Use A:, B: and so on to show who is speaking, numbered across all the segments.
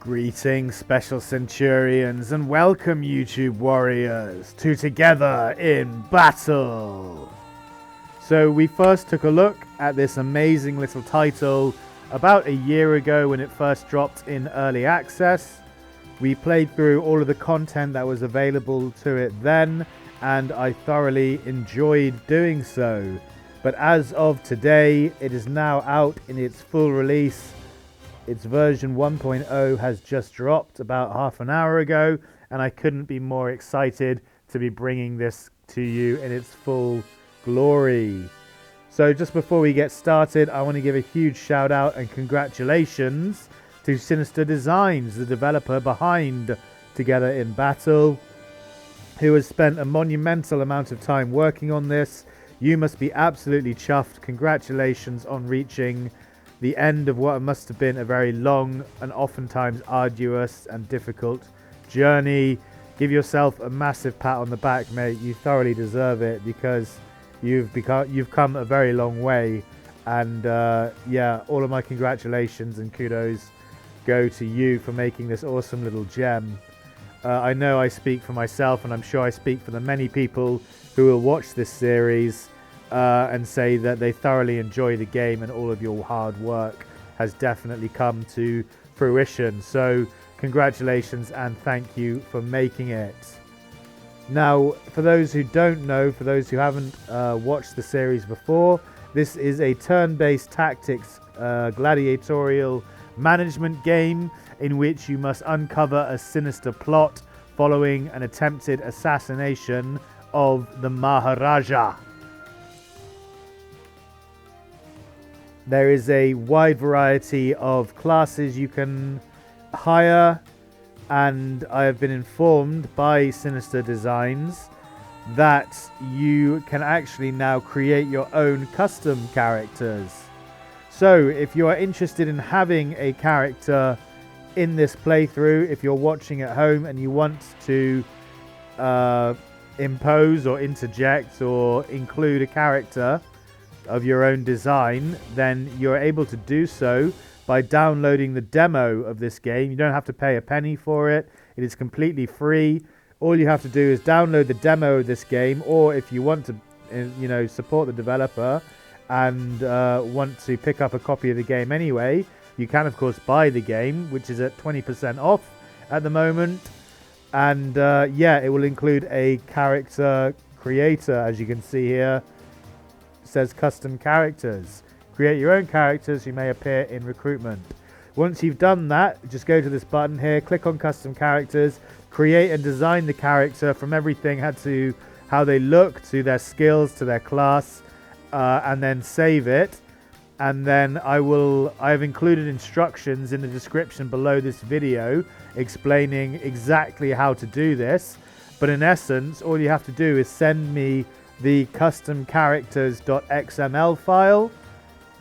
A: Greetings, Special Centurions, and welcome, YouTube warriors, to Together in Battle. So we first took a look at this amazing little title about a year ago when it first dropped in early access. We played through all of the content that was available to it then, and I thoroughly enjoyed doing so. But as of today, it is now out in its full release. Its version 1.0 has just dropped about half an hour ago, and I couldn't be more excited to be bringing this to you in its full glory. So just before we get started, I want to give a huge shout out and congratulations to Sinister Designs, the developer behind Together in Battle, who has spent a monumental amount of time working on this. You must be absolutely chuffed. Congratulations on reaching the end of what must have been a very long and oftentimes arduous and difficult journey. Give yourself a massive pat on the back, mate. You thoroughly deserve it because you've come a very long way. And yeah, all of my congratulations and kudos go to you for making this awesome little gem. I know I speak for myself, and I'm sure I speak for the many people who will watch this series and say that they thoroughly enjoy the game, and all of your hard work has definitely come to fruition. So congratulations and thank you for making it. Now, for those who don't know, for those who haven't watched the series before, this is a turn-based tactics gladiatorial management game in which you must uncover a sinister plot following an attempted assassination of the Maharaja. There is a wide variety of classes you can hire, and I have been informed by Sinister Designs that you can actually now create your own custom characters. So if you are interested in having a character in this playthrough, if you're watching at home and you want to impose or interject or include a character of your own design, then you're able to do so by downloading the demo of this game. You don't have to pay a penny for it. It is completely free. All you have to do is download the demo of this game, or if you want to support the developer and want to pick up a copy of the game anyway, you can of course buy the game, which is at 20% off at the moment. And yeah, it will include a character creator, as you can see here. Says custom characters. Create your own characters who may appear in recruitment. Once you've done that, just go to this button here, click on custom characters, create and design the character from everything to how they look, to their skills, to their class, and then save it. And then I have included instructions in the description below this video explaining exactly how to do this. But in essence, all you have to do is send me the custom characters.xml file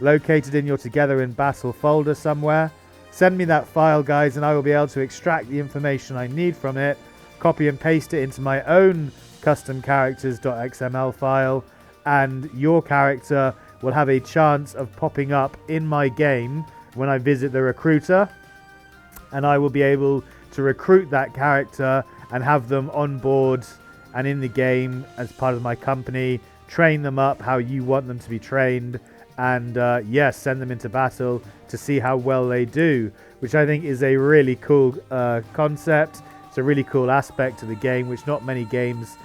A: located in your Together in Battle folder somewhere. Send me that file, guys, and I will be able to extract the information I need from it, copy and paste it into my own custom characters.xml file, and your character will have a chance of popping up in my game when I visit the recruiter, and I will be able to recruit that character and have them on board and in the game as part of my company, train them up how you want them to be trained, and yes, send them into battle to see how well they do, which I think is a really cool concept. It's a really cool aspect to the game, which not many games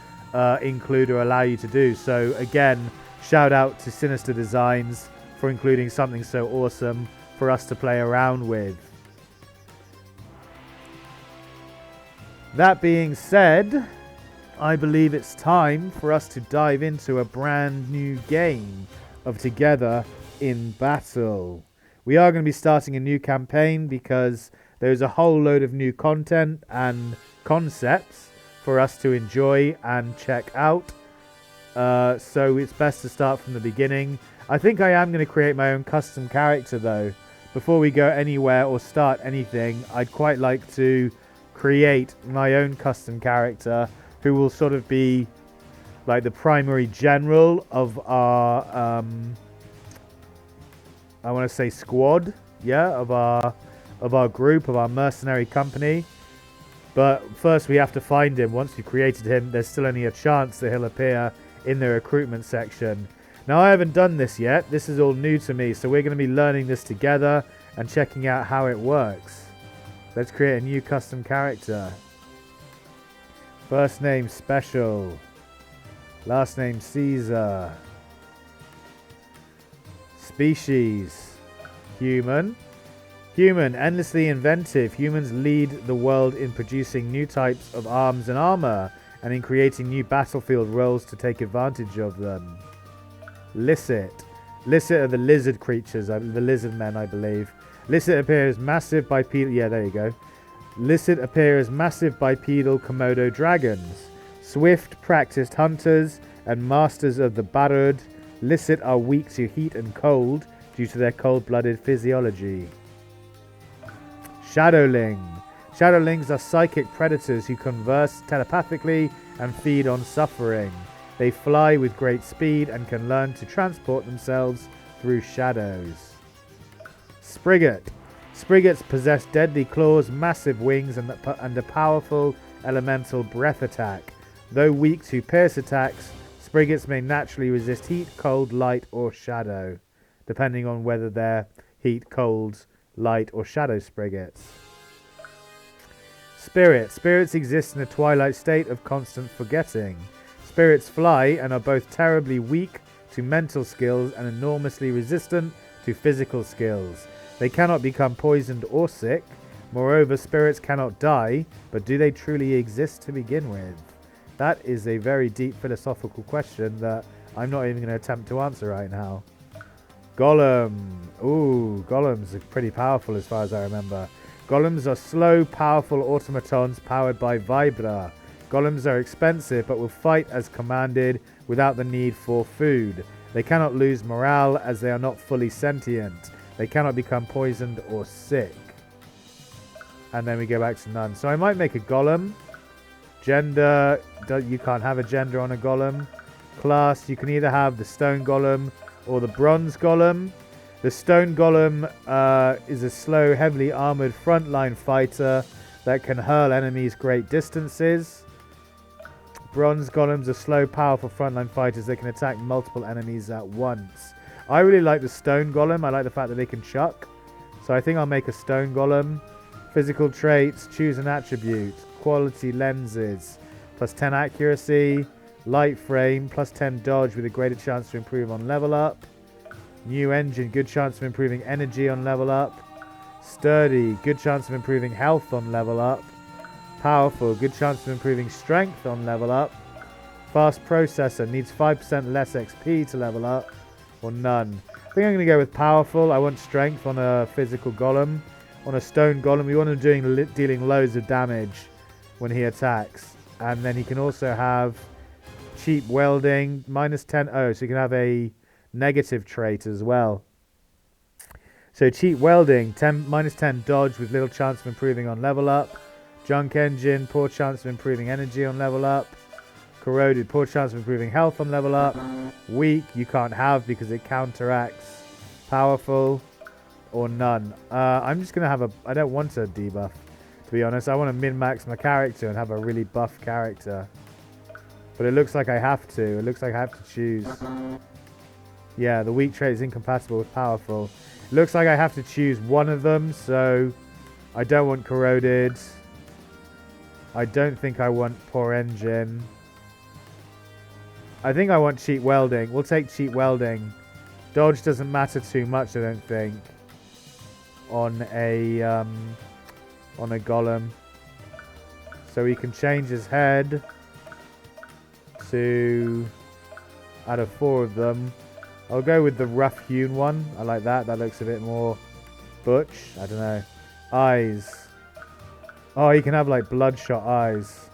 A: include or allow you to do. So again, shout out to Sinister Designs for including something so awesome for us to play around with. That being said, I believe it's time for us to dive into a brand new game of Together in Battle. We are going to be starting a new campaign because there's a whole load of new content and concepts for us to enjoy and check out. So it's best to start from the beginning. I think I am going to create my own custom character though. Before we go anywhere or start anything, I'd quite like to create my own custom character who will sort of be like the primary general of our I want to say squad, yeah, of our of our group, of our mercenary company. But first we have to find him. Once we've created him, there's still only a chance that he'll appear in the recruitment section. Now, I haven't done this yet. This is all new to me, so we're going to be learning this together and checking out how it works. Let's create a new custom character. First name Special. Last name Caesar. Species Human. Human, endlessly inventive. Humans lead the world in producing new types of arms and armor, and in creating new battlefield roles to take advantage of them. Licit. Licit are the lizard creatures, the lizard men, I believe. Licit appear as massive bipedal... Yeah, there you go. Licit appear as massive bipedal Komodo dragons. Swift, practiced hunters and masters of the Barud. Licit are weak to heat and cold due to their cold-blooded physiology. Shadowling. Shadowlings are psychic predators who converse telepathically and feed on suffering. They fly with great speed and can learn to transport themselves through shadows. Sprigget. Spriggets possess deadly claws, massive wings, and a powerful elemental breath attack. Though weak to pierce attacks, Spriggets may naturally resist heat, cold, light, or shadow, depending on whether they're heat, cold, light, or shadow Spriggets. Spirit. Spirits exist in a twilight state of constant forgetting. Spirits fly and are both terribly weak to mental skills and enormously resistant to physical skills. They cannot become poisoned or sick. Moreover, spirits cannot die, but do they truly exist to begin with? That is a very deep philosophical question that I'm not even going to attempt to answer right now. Golem. Ooh, golems are pretty powerful as far as I remember. Golems are slow, powerful automatons powered by Vibra. Golems are expensive but will fight as commanded without the need for food. They cannot lose morale as they are not fully sentient. They cannot become poisoned or sick. And then we go back to none. So I might make a golem. Gender, you can't have a gender on a golem. Class, you can either have the stone golem or the bronze golem. The stone golem is a slow, heavily armored frontline fighter that can hurl enemies great distances. Bronze golems are slow, powerful frontline fighters that can attack multiple enemies at once. I really like the stone golem. I like the fact that they can chuck. So I think I'll make a stone golem. Physical traits, choose an attribute. Quality lenses, plus 10 accuracy. Light frame, plus 10 dodge with a greater chance to improve on level up. New engine, good chance of improving energy on level up. Sturdy, good chance of improving health on level up. Powerful, good chance of improving strength on level up. Fast processor, needs 5% less XP to level up. Or none. I think I'm going to go with powerful. I want strength on a physical golem. On a stone golem, we want him dealing loads of damage when he attacks. And then he can also have cheap welding, minus 10. Oh, so he can have a negative trait as well. So cheap welding, minus 10 dodge with little chance of improving on level up. Junk engine, poor chance of improving energy on level up. Corroded, poor chance of improving health on level up. Weak, you can't have because it counteracts. Powerful, or none. I'm just going to have I don't want a debuff, to be honest. I want to min-max my character and have a really buff character. But it looks like I have to. It looks like I have to choose. Yeah, the weak trait is incompatible with powerful. It looks like I have to choose one of them, so I don't want corroded. I don't think I want poor engine. I think I want cheap welding. We'll take cheap welding. Dodge doesn't matter too much, I don't think, on a golem. So we can change his head to, out of 4 of them, I'll go with the rough hewn one. I like that. That looks a bit more butch. I don't know. Eyes. Oh, he can have like bloodshot eyes.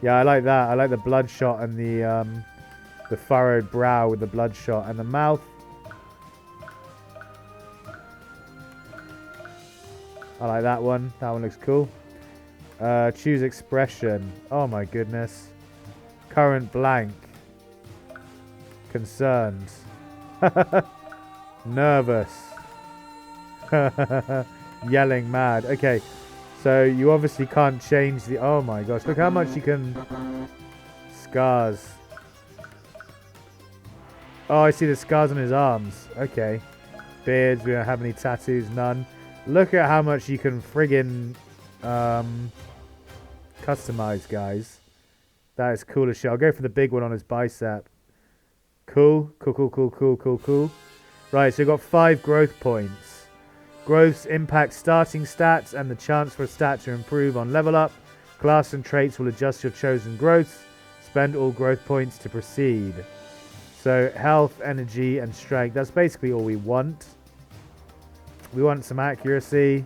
A: Yeah, I like that. I like the bloodshot and the furrowed brow with the bloodshot and the mouth. I like that one. That one looks cool. Choose expression. Oh my goodness. Current blank. Concerned. Nervous. Yelling mad. Okay, so you obviously can't change the... Oh my gosh, look how much you can... Scars. Oh, I see the scars on his arms. Okay. Beards, we don't have any tattoos, none. Look at how much you can friggin... customize, guys. That is cool as shit. I'll go for the big one on his bicep. Cool. Cool. Right, so we've got 5 growth points. Growths impact starting stats and the chance for a stat to improve on level up. Class and traits will adjust your chosen growths. Spend all growth points to proceed. So health, energy, and strength. That's basically all we want. We want some accuracy.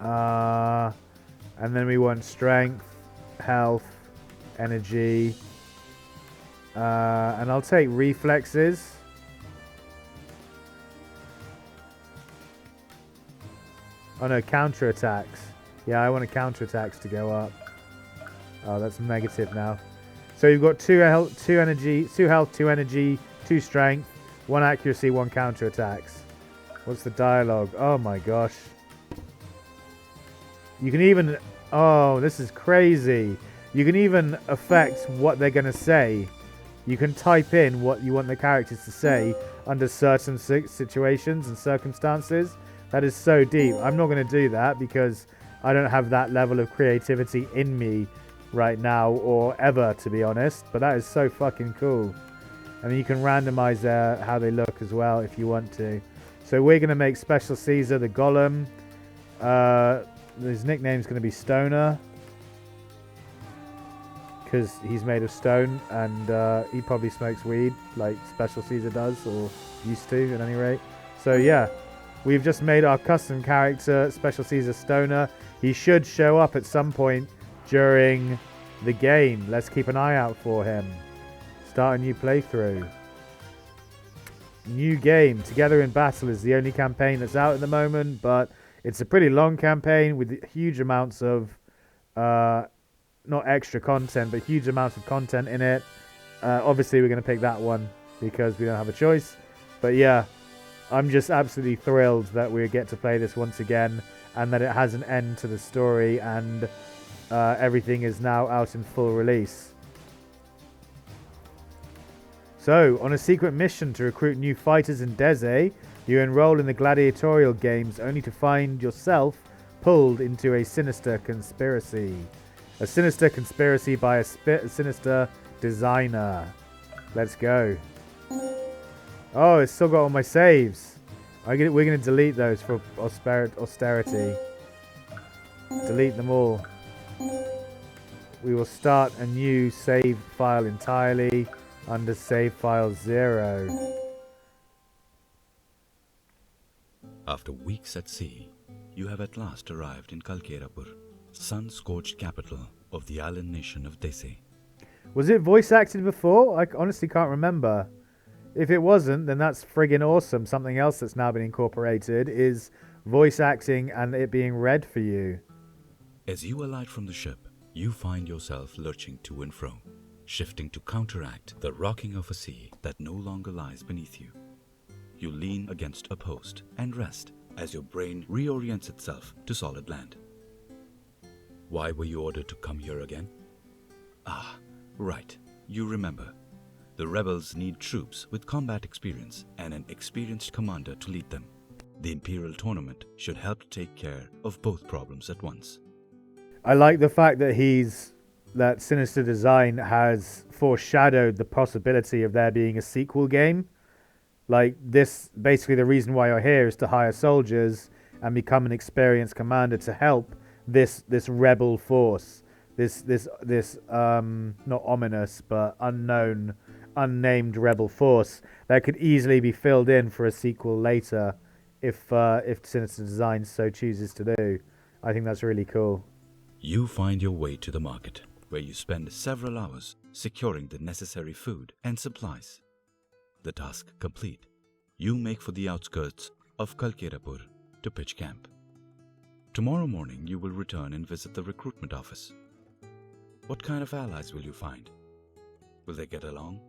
A: And then we want strength, health, energy. And I'll take reflexes. Oh no, counterattacks. Yeah, I want counterattacks to go up. Oh, that's negative now. So you've got 2 health, 2 energy, 2 health, 2 energy, 2 strength, 1 accuracy, 1 counterattacks. What's the dialogue? Oh my gosh. You can even... Oh, this is crazy. You can even affect what they're going to say. You can type in what you want the characters to say under certain situations and circumstances. That is so deep. I'm not going to do that because I don't have that level of creativity in me right now or ever, to be honest. But that is so fucking cool. And you can randomize how they look as well if you want to. So we're going to make Special Caesar the Golem. His nickname's going to be Stoner. Because he's made of stone and he probably smokes weed like Special Caesar does, or used to at any rate. So yeah, we've just made our custom character, Special Caesar Stoner. He should show up at some point during the game. Let's keep an eye out for him. Start a new playthrough. New game, Together in Battle, is the only campaign that's out at the moment, but it's a pretty long campaign with huge amounts of... not extra content, but huge amounts of content in it. Obviously, we're going to pick that one because we don't have a choice. But yeah, I'm just absolutely thrilled that we get to play this once again and that it has an end to the story and everything is now out in full release. So, on a secret mission to recruit new fighters in Deze, you enroll in the gladiatorial games only to find yourself pulled into a sinister conspiracy. A sinister conspiracy by a sinister designer. Let's go. Oh, it's still got all my saves. We're going to delete those for austerity. Delete them all. We will start a new save file entirely under save file 0.
B: After weeks at sea, you have at last arrived in Kalkerapur, sun-scorched capital of the island nation of Desi.
A: Was it voice acted before? I honestly can't remember. If it wasn't, then that's friggin' awesome. Something else that's now been incorporated is voice acting and it being read for you.
B: As you alight from the ship, you find yourself lurching to and fro, shifting to counteract the rocking of a sea that no longer lies beneath you. You lean against a post and rest as your brain reorients itself to solid land. Why were you ordered to come here again? Ah, right, you remember. The rebels need troops with combat experience and an experienced commander to lead them. The Imperial tournament should help take care of both problems at once.
A: I like the fact that Sinister Design has foreshadowed the possibility of there being a sequel game. Like this, basically the reason why you're here is to hire soldiers and become an experienced commander to help this rebel force, this not ominous but unknown, unnamed rebel force that could easily be filled in for a sequel later if Sinister Design so chooses to do. I think that's really cool.
B: You find your way to the market, where you spend several hours securing the necessary food and supplies. The task complete, you make for the outskirts of Kalkerapur to pitch camp. Tomorrow morning you will return and visit the recruitment office. What kind of allies will you find? Will they get along?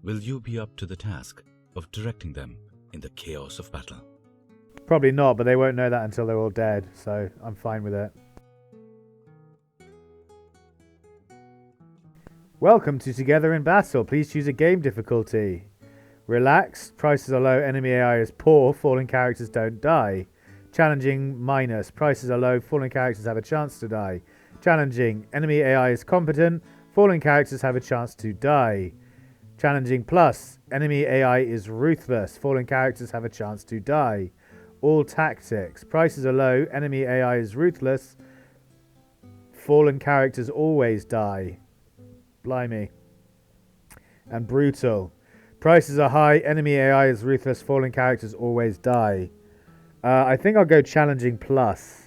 B: Will you be up to the task of directing them in the chaos of battle.
A: Probably not, but they won't know that until they're all dead, so I'm fine with it. Welcome to Together in Battle. Please choose a game difficulty. Relaxed, prices are low, enemy AI is poor, fallen characters don't die. Challenging, minus, prices are low, fallen characters have a chance to die. Challenging, enemy AI is competent, fallen characters have a chance to die. Challenging plus, enemy AI is ruthless, fallen characters have a chance to die. All tactics, prices are low, enemy AI is ruthless, fallen characters always die. Blimey. And brutal. Prices are high, enemy AI is ruthless, fallen characters always die. I think I'll go challenging plus.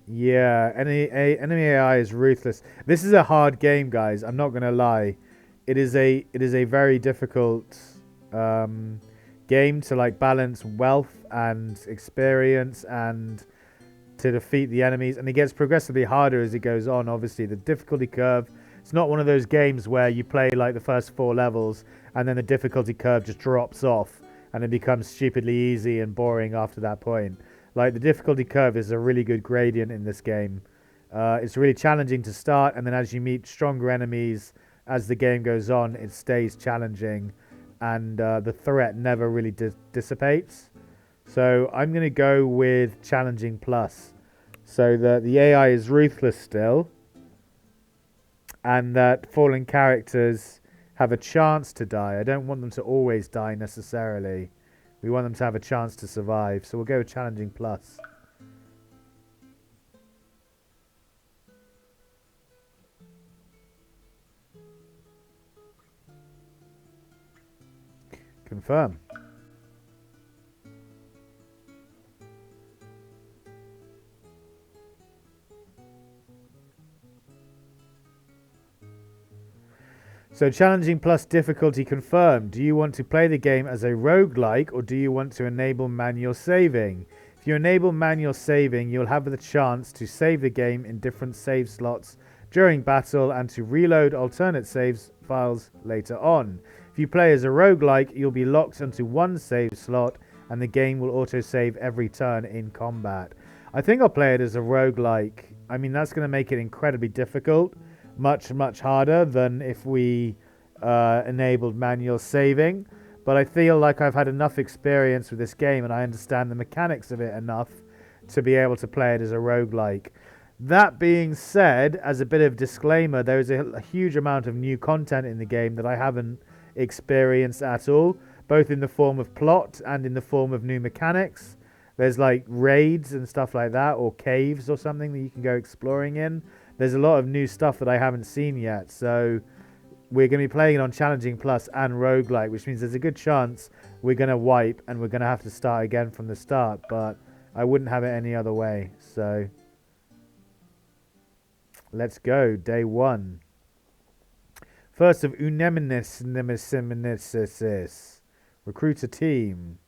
A: Yeah, enemy AI is ruthless. This is a hard game, guys. I'm not gonna lie. It is a very difficult game to like balance wealth and experience and to defeat the enemies, and it gets progressively harder as it goes on. Obviously, the difficulty curve. It's not one of those games where you play like the first 4 levels and then the difficulty curve just drops off and it becomes stupidly easy and boring after that point. Like, the difficulty curve is a really good gradient in this game. It's really challenging to start, and then as you meet stronger enemies as the game goes on, it stays challenging, and the threat never really dissipates. So I'm going to go with challenging plus, so that the AI is ruthless still, and that fallen characters have a chance to die. I don't want them to always die necessarily. We want them to have a chance to survive. So we'll go with challenging plus. Confirm. So challenging plus difficulty confirmed. Do you want to play the game as a roguelike, or do you want to enable manual saving? If you enable manual saving, you'll have the chance to save the game in different save slots during battle and to reload alternate saves files later on. If you play as a roguelike, you'll be locked into one save slot and the game will autosave every turn in combat. I think I'll play it as a roguelike. I mean, that's going to make it incredibly difficult. Much harder than if we enabled manual saving, but I feel like I've had enough experience with this game and I understand the mechanics of it enough to be able to play it as a roguelike. That being said, as a bit of disclaimer, there is a huge amount of new content in the game that I haven't experienced at all, both in the form of plot and in the form of new mechanics. There's like raids and stuff like that, or caves or something that you can go exploring in. There's a lot of new stuff that I haven't seen yet, so we're going to be playing it on Challenging Plus and Roguelike, which means there's a good chance we're going to wipe and we're going to have to start again from the start, but I wouldn't have it any other way. So let's go, day 1. First of Uneminis Nemesis. Recruit a team.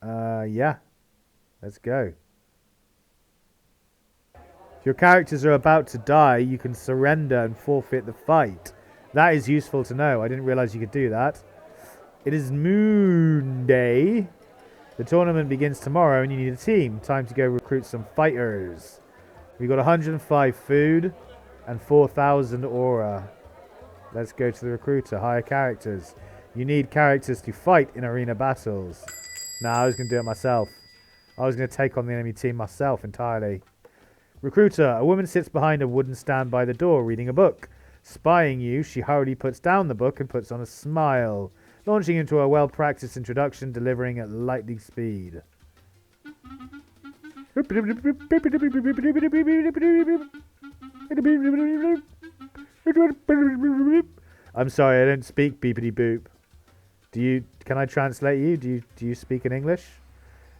A: Yeah, let's go. If your characters are about to die, you can surrender and forfeit the fight. That is useful to know. I didn't realize you could do that. It is Moon Day. The tournament begins tomorrow and you need a team. Time to go recruit some fighters. We got 105 food and 4,000 aura. Let's go to the recruiter. Hire characters. You need characters to fight in arena battles. Nah, I was going to do it myself. I was going to take on the enemy team myself entirely. Recruiter. A woman sits behind a wooden stand by the door reading a book. Spying you, she hurriedly puts down the book and puts on a smile, launching into a well-practiced introduction, delivering at lightning speed. I'm sorry, I don't speak beepity boop. Can I translate you? Do you speak in English?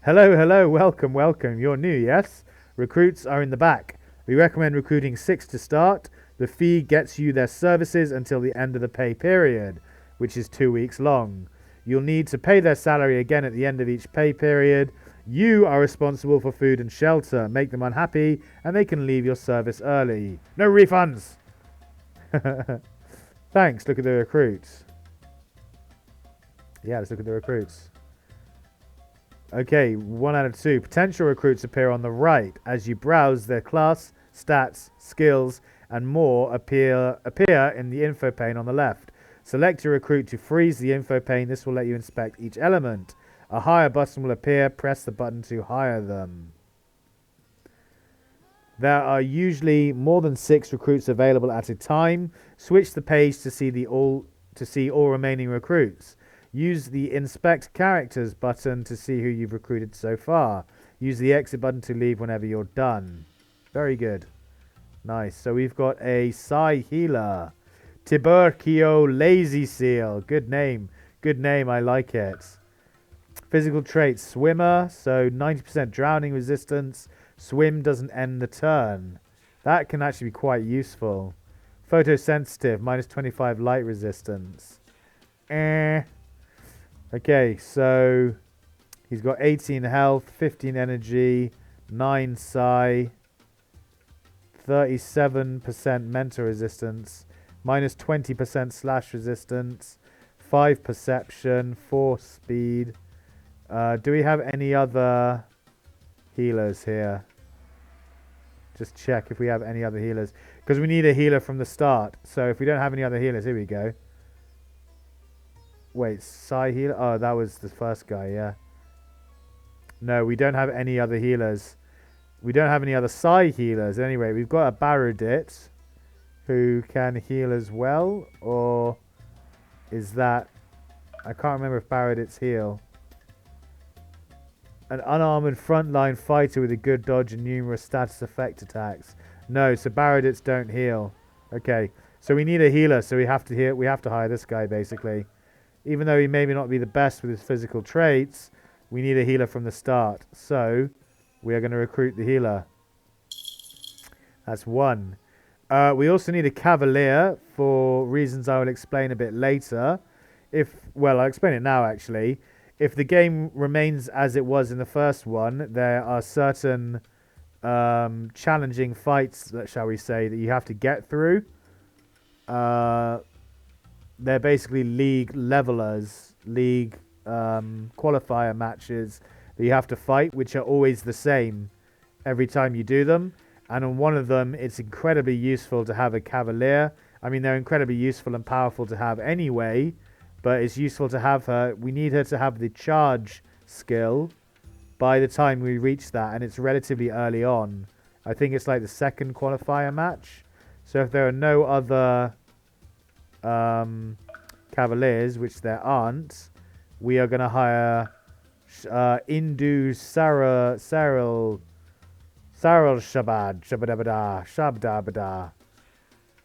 A: Hello, welcome. You're new, yes? Recruits are in the back. We recommend recruiting 6 to start. The fee gets you their services until the end of the pay period, which is 2 weeks long. You'll need to pay their salary again at the end of each pay period. You are responsible for food and shelter. Make them unhappy and they can leave your service early. No refunds! Thanks. Look at the recruits. Yeah, let's look at the recruits. Okay, 1 out of 2. Potential recruits appear on the right. As you browse, their class, stats, skills, and more appear in the info pane on the left. Select your recruit to freeze the info pane. This will let you inspect each element. A hire button will appear. Press the button to hire them. There are usually more than 6 recruits available at a time. Switch the page to see all remaining recruits. Use the Inspect Characters button to see who you've recruited so far. Use the Exit button to leave whenever you're done. Very good. Nice. So we've got a Psi Healer. Tiburcio Lazy Seal. Good name. Good name. I like it. Physical traits. Swimmer. So 90% drowning resistance. Swim doesn't end the turn. That can actually be quite useful. Photosensitive. Minus 25 light resistance. Okay, so he's got 18 health, 15 energy, 9 psi, 37% mental resistance, minus 20% slash resistance, 5 perception, 4 speed. Do we have any other healers here? Just check if we have any other healers. Because we need a healer from the start. So if we don't have any other healers, here we go. Wait, Psi healer? Oh, that was the first guy, yeah. No, we don't have any other healers. We don't have any other Psi healers. Anyway, we've got a Barodit who can heal as well. Or is that... I can't remember if Barodits heal. An unarmored frontline fighter with a good dodge and numerous status effect attacks. No, so Barodits don't heal. Okay, so we need a healer, so we have to hire this guy, basically. Even though he may not be the best with his physical traits, we need a healer from the start. So, we are going to recruit the healer. That's 1. We also need a cavalier for reasons I will explain a bit later. I'll explain it now, actually. If the game remains as it was in the first one, there are certain challenging fights, shall we say, that you have to get through. They're basically league levelers, league qualifier matches that you have to fight, which are always the same every time you do them. And on one of them, it's incredibly useful to have a cavalier. I mean, they're incredibly useful and powerful to have anyway, but it's useful to have her. We need her to have the charge skill by the time we reach that, and it's relatively early on. I think it's like the second qualifier match. So if there are no other cavaliers, which there aren't, we are going to hire Indu Saril Shabadabada.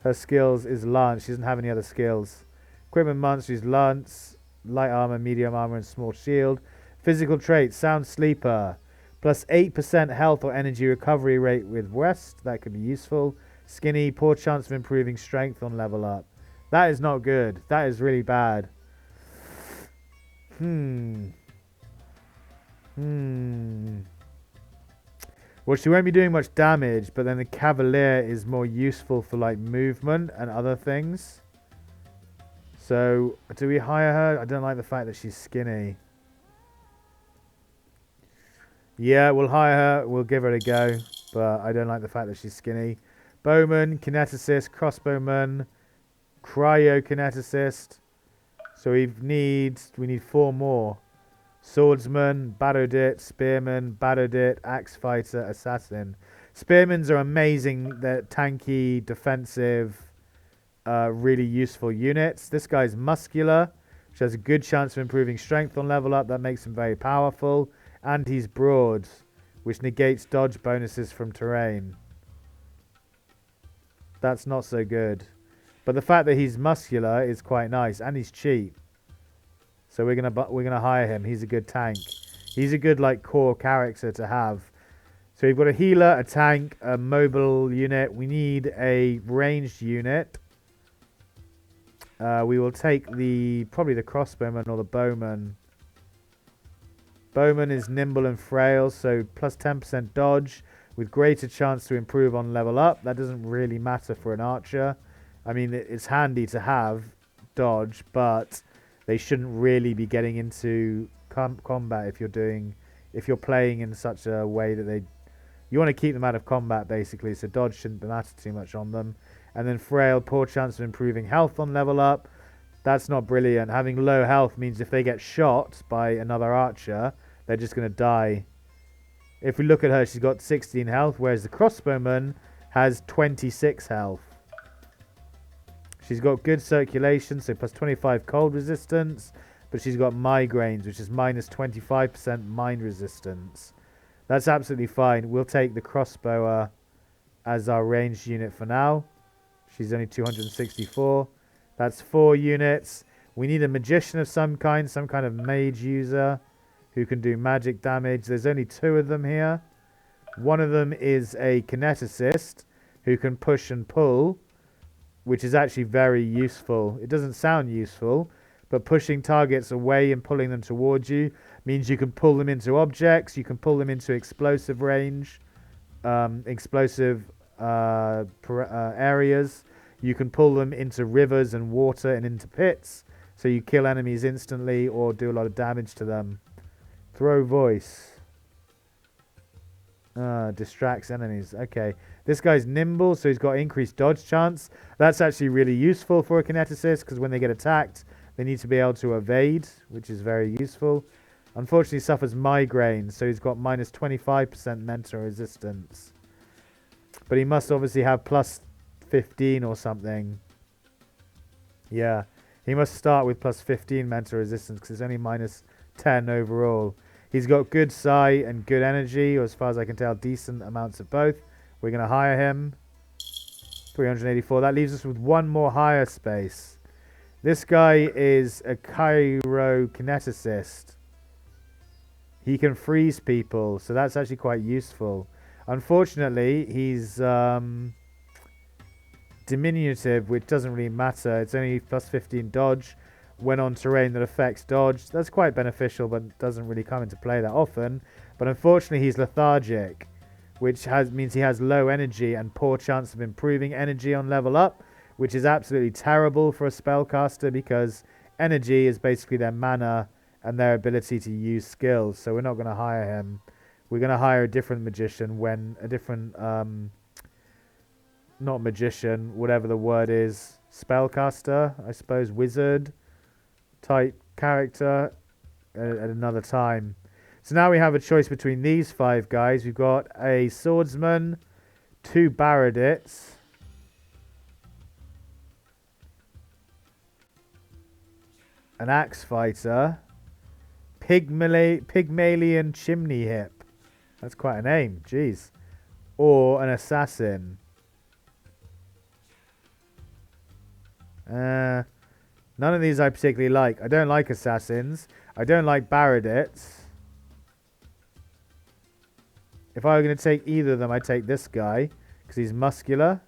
A: Her skills is Lance. She doesn't have any other skills. Equipment monster is Lance, light armor, medium armor, and small shield. Physical traits, sound sleeper, plus 8% health or energy recovery rate with rest. That could be useful. Skinny, poor chance of improving strength on level up. That is not good. That is really bad. Well, she won't be doing much damage, but then the Cavalier is more useful for like movement and other things. So, do we hire her? I don't like the fact that she's skinny. Yeah, we'll hire her. We'll give her a go, but I don't like the fact that she's skinny. Bowman, kineticist, crossbowman, cryokineticist. So we need 4 more. Swordsman, Barodit, Spearman, Barodit, Axe Fighter, Assassin. Spearmans are amazing. They're tanky, defensive, really useful units. This guy's muscular, which has a good chance of improving strength on level up. That makes him very powerful. And he's broad, which negates dodge bonuses from terrain. That's not so good. But the fact that he's muscular is quite nice, and he's cheap. So we're gonna hire him. He's a good tank. He's a good like core character to have. So we've got a healer, a tank, a mobile unit. We need a ranged unit. We will take probably the crossbowman or the bowman. Bowman is nimble and frail, so plus 10% dodge with greater chance to improve on level up. That doesn't really matter for an archer. I mean, it's handy to have dodge, but they shouldn't really be getting into combat if you're playing in such a way that you want to keep them out of combat basically. So dodge shouldn't matter too much on them. And then frail, poor chance of improving health on level up. That's not brilliant. Having low health means if they get shot by another archer, they're just going to die. If we look at her, she's got 16 health, whereas the crossbowman has 26 health. She's got good circulation, so plus 25 cold resistance, but she's got migraines, which is minus 25% mind resistance. That's absolutely fine. We'll take the crossbower as our ranged unit for now. She's only 264. That's 4 units. We need a magician of some kind of mage user who can do magic damage. There's only 2 of them here. One of them is a kineticist who can push and pull, which is actually very useful. It doesn't sound useful, but pushing targets away and pulling them towards you means you can pull them into objects, you can pull them into explosive range, explosive areas. You can pull them into rivers and water and into pits, so you kill enemies instantly or do a lot of damage to them. Throw voice. Distracts enemies. Okay. This guy's nimble, so he's got increased dodge chance. That's actually really useful for a kineticist, because when they get attacked, they need to be able to evade, which is very useful. Unfortunately, he suffers migraine, so he's got minus 25% mental resistance. But he must obviously have plus 15 or something. Yeah. He must start with plus 15 mental resistance, because it's only minus 10 overall. He's got good sight and good energy, or as far as I can tell, decent amounts of both. We're going to hire him. 384. That leaves us with 1 more hire space. This guy is a chirokineticist. He can freeze people, so that's actually quite useful. Unfortunately, he's diminutive, which doesn't really matter. It's only plus 15 dodge when on terrain that affects dodge. That's quite beneficial, but doesn't really come into play that often. But unfortunately, he's lethargic, which means he has low energy and poor chance of improving energy on level up, which is absolutely terrible for a spellcaster, because energy is basically their mana and their ability to use skills. So we're not going to hire him. We're going to hire a different magician when a different, not magician, whatever the word is, spellcaster, I suppose, wizard type character at another time. So now we have a choice between these 5 guys. We've got a swordsman, 2 baronets, an axe fighter, Pygmalion chimney hip. That's quite a name, jeez. Or an assassin. None of these I particularly like. I don't like assassins. I don't like baronets. If I were going to take either of them, I'd take this guy, because he's muscular.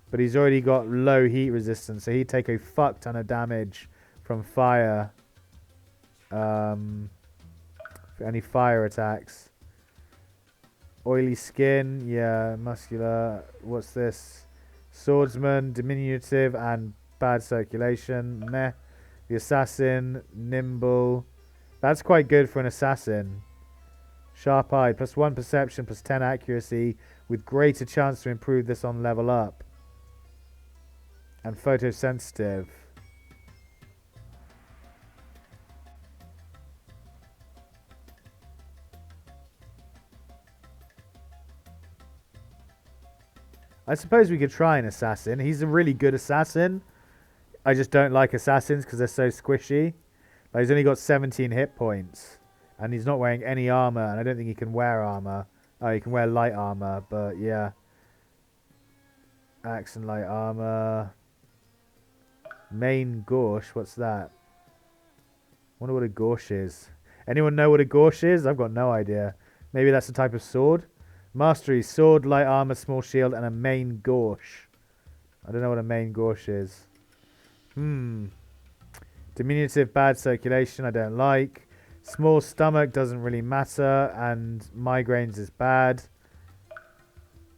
A: But he's already got low heat resistance, so he'd take a fuck ton of damage from fire. For any fire attacks. Oily skin, yeah, muscular. What's this? Swordsman, diminutive, and bad circulation. Meh. The assassin, nimble. That's quite good for an assassin. Sharp-eyed, plus 1 perception, plus 10 accuracy, with greater chance to improve this on level up. And photosensitive. I suppose we could try an assassin. He's a really good assassin. I just don't like assassins because they're so squishy. Like, he's only got 17 hit points. And he's not wearing any armor. And I don't think he can wear armor. Oh, he can wear light armor. But yeah. Axe and light armor. Main gauche. What's that? Wonder what a gauche is. Anyone know what a gauche is? I've got no idea. Maybe that's a type of sword. Mastery, sword, light armor, small shield, and a main gauche. I don't know what a main gauche is. Diminutive, bad circulation, I don't like. Small stomach doesn't really matter, and migraines is bad.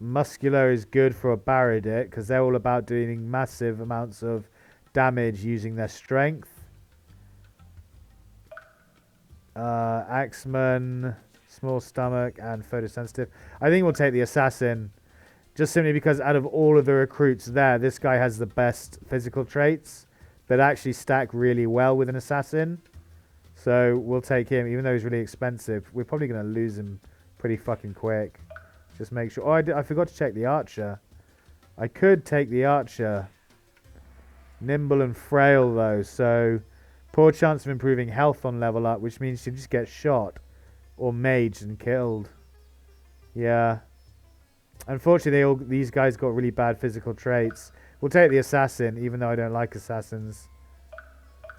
A: Muscular is good for a Baradit because they're all about doing massive amounts of damage using their strength. Axeman, small stomach, and photosensitive. I think we'll take the assassin. Just simply because out of all of the recruits there, this guy has the best physical traits that actually stack really well with an assassin. So we'll take him, even though he's really expensive. We're probably going to lose him pretty fucking quick. Just make sure. Oh, I forgot to check the archer. I could take the archer. Nimble and frail, though. So poor chance of improving health on level up, which means she just gets shot or maged and killed. Yeah. Unfortunately, these guys got really bad physical traits. We'll take the assassin, even though I don't like assassins.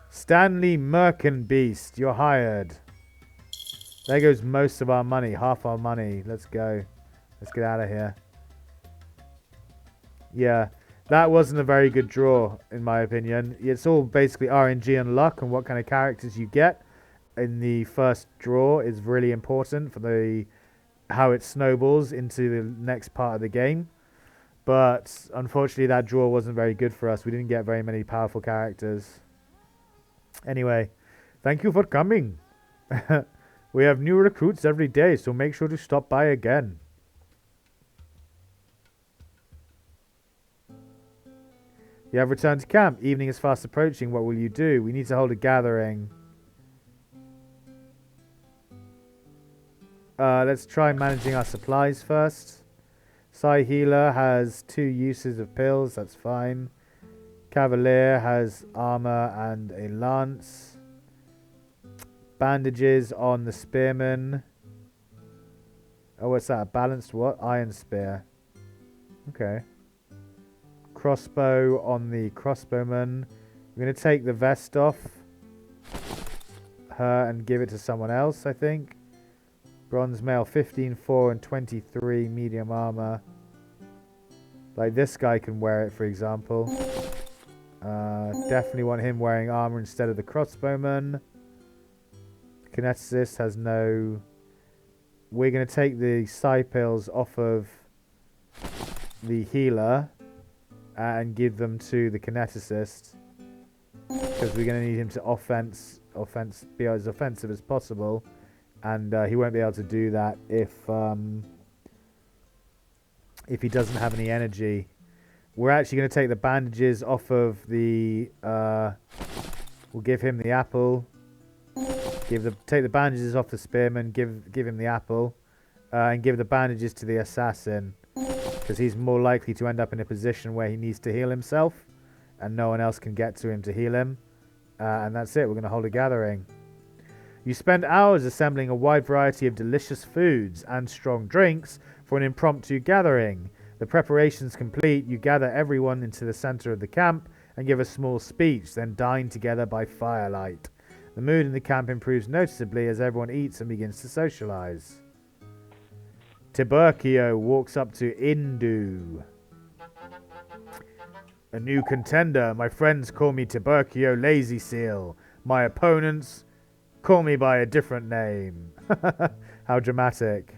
A: Stanley Merkenbeast, you're hired. There goes most of our money, half our money. Let's go. Let's get out of here. Yeah, that wasn't a very good draw, in my opinion. It's all basically RNG and luck, and what kind of characters you get in the first draw is really important for the how it snowballs into the next part of the game. But unfortunately, that draw wasn't very good for us. We didn't get very many powerful characters. Anyway, thank you for coming. We have new recruits every day, so make sure to stop by again. You have returned to camp. Evening is fast approaching. What will you do? We need to hold a gathering. Let's try managing our supplies first. Psy Healer has 2 uses of pills. That's fine. Cavalier has armor and a lance. Bandages on the Spearman. Oh, what's that? A balanced what? Iron Spear. Okay. Crossbow on the Crossbowman. I'm going to take the vest off her and give it to someone else, I think. Bronze Mail, 15, 4, and 23 medium armor. Like this guy can wear it, for example. Definitely want him wearing armor instead of the Crossbowman. Kineticist has no... We're going to take the Psi pills off of the healer and give them to the Kineticist. Because we're going to need him to be as offensive as possible. And he won't be able to do that if he doesn't have any energy. We're actually going to take the bandages off of the... we'll give him the apple. Take the bandages off the Spearman. Give him the apple. And give the bandages to the assassin. Because he's more likely to end up in a position where he needs to heal himself. And no one else can get to him to heal him. And that's it. We're going to hold a gathering. You spend hours assembling a wide variety of delicious foods and strong drinks for an impromptu gathering. The preparations complete, you gather everyone into the center of the camp and give a small speech, then dine together by firelight. The mood in the camp improves noticeably as everyone eats and begins to socialize. Tiburcio walks up to Indu. A new contender. My friends call me Tiburcio Lazy Seal. My opponents call me by a different name. How dramatic.